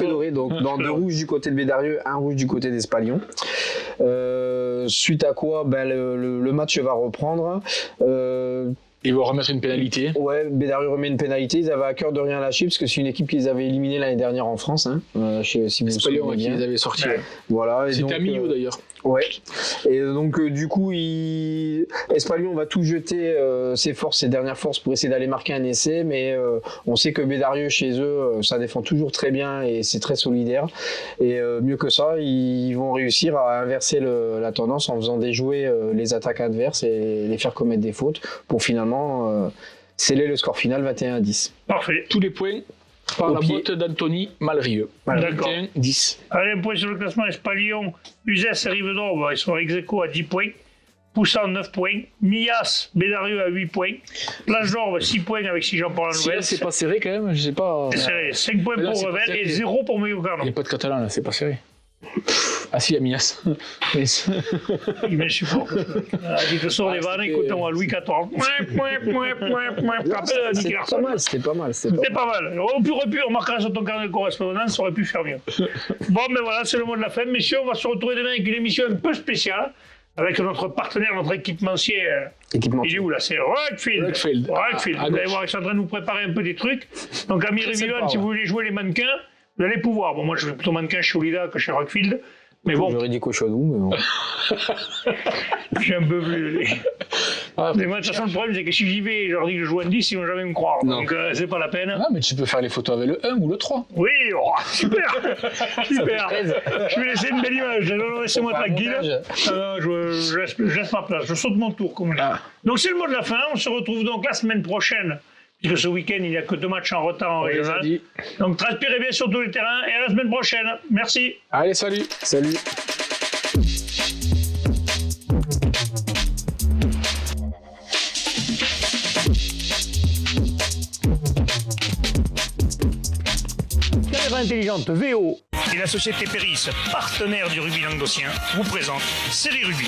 dorée, donc dans 2 rouges du côté de Bédarieux, 1 rouge du côté d'Espalion. Suite à quoi, le match va reprendre. Ils vont remettre une pénalité. Ouais, Bédarieux remet une pénalité. Ils avaient à cœur de rien lâcher parce que c'est une équipe qu'ils avaient éliminée l'année dernière en France. Si vous vous souvenez bien. Qui les avait sortis. Ouais. Voilà. C'était à Millau d'ailleurs. Ouais. Et donc du coup, Espalion va tout jeter ses dernières forces pour essayer d'aller marquer un essai, mais on sait que Bédarieux chez eux, ça défend toujours très bien et c'est très solidaire. Et mieux que ça, ils vont réussir à inverser la tendance en faisant déjouer les attaques adverses et les faire commettre des fautes pour finalement sceller le score final 21-10. Parfait. Tous les points par la botte d'Anthony Malrieux. D'accord. 21-10. Allez, un point sur le classement. Espalion, Uzès et Rives-d'Orbe, ils sont ex-aequo à 10 points. Poussant 9 points. Millas, Bédarieux à 8 points. Plage d'Orbe, 6 points avec si j'en parle à la nouvelle. C'est pas serré quand même, je sais pas. C'est serré. 5 points pour Revel et 0 pour Moggio Carlon. Il n'y a pas de catalan là, c'est pas serré. Ah si, il y a Millas. Il m'insupporte. Il te sort des vannes, écoutons à Louis XIV. C'était pas mal. C'était pas mal. On aurait pu remarquer sur ton carnet de correspondance, ça aurait pu faire mieux. Bon, mais voilà, c'est le mot de la fin. Messieurs, on va se retrouver demain avec une émission un peu spéciale. Avec notre partenaire, notre équipementier. Il est où là? C'est Rockfield. Vous allez voir, ils sont en train de nous préparer un peu des trucs. Donc, Amir et Milan, si vous voulez jouer les mannequins, vous allez pouvoir. Bon, moi, je vais plutôt mannequin chez Olida que chez Rockfield. Mais bon. J'aurais dit Cochonou, mais bon. J'ai un peu vu. Mais moi, de toute façon, le problème, c'est que si j'y vais, je leur dis que je joue un 10, ils vont jamais me croire. Non. Donc, c'est pas la peine. Ah, mais tu peux faire les photos avec le 1 ou le 3. Oui, oh, super. Super. Je vais laisser une belle image. Non, laissez-moi tranquille. Je laisse ma place. Je saute mon tour, comme on dit. Ah. Donc, c'est le mot de la fin. On se retrouve donc la semaine prochaine. Puisque ce week-end, il n'y a que 2 matchs en retard en régional. Donc, transpirez bien sur tous les terrains. Et à la semaine prochaine. Merci. Allez, salut. Salut. Caméra intelligente VO et la société Péris, partenaire du rugby languedocien, vous présente Série Rugby.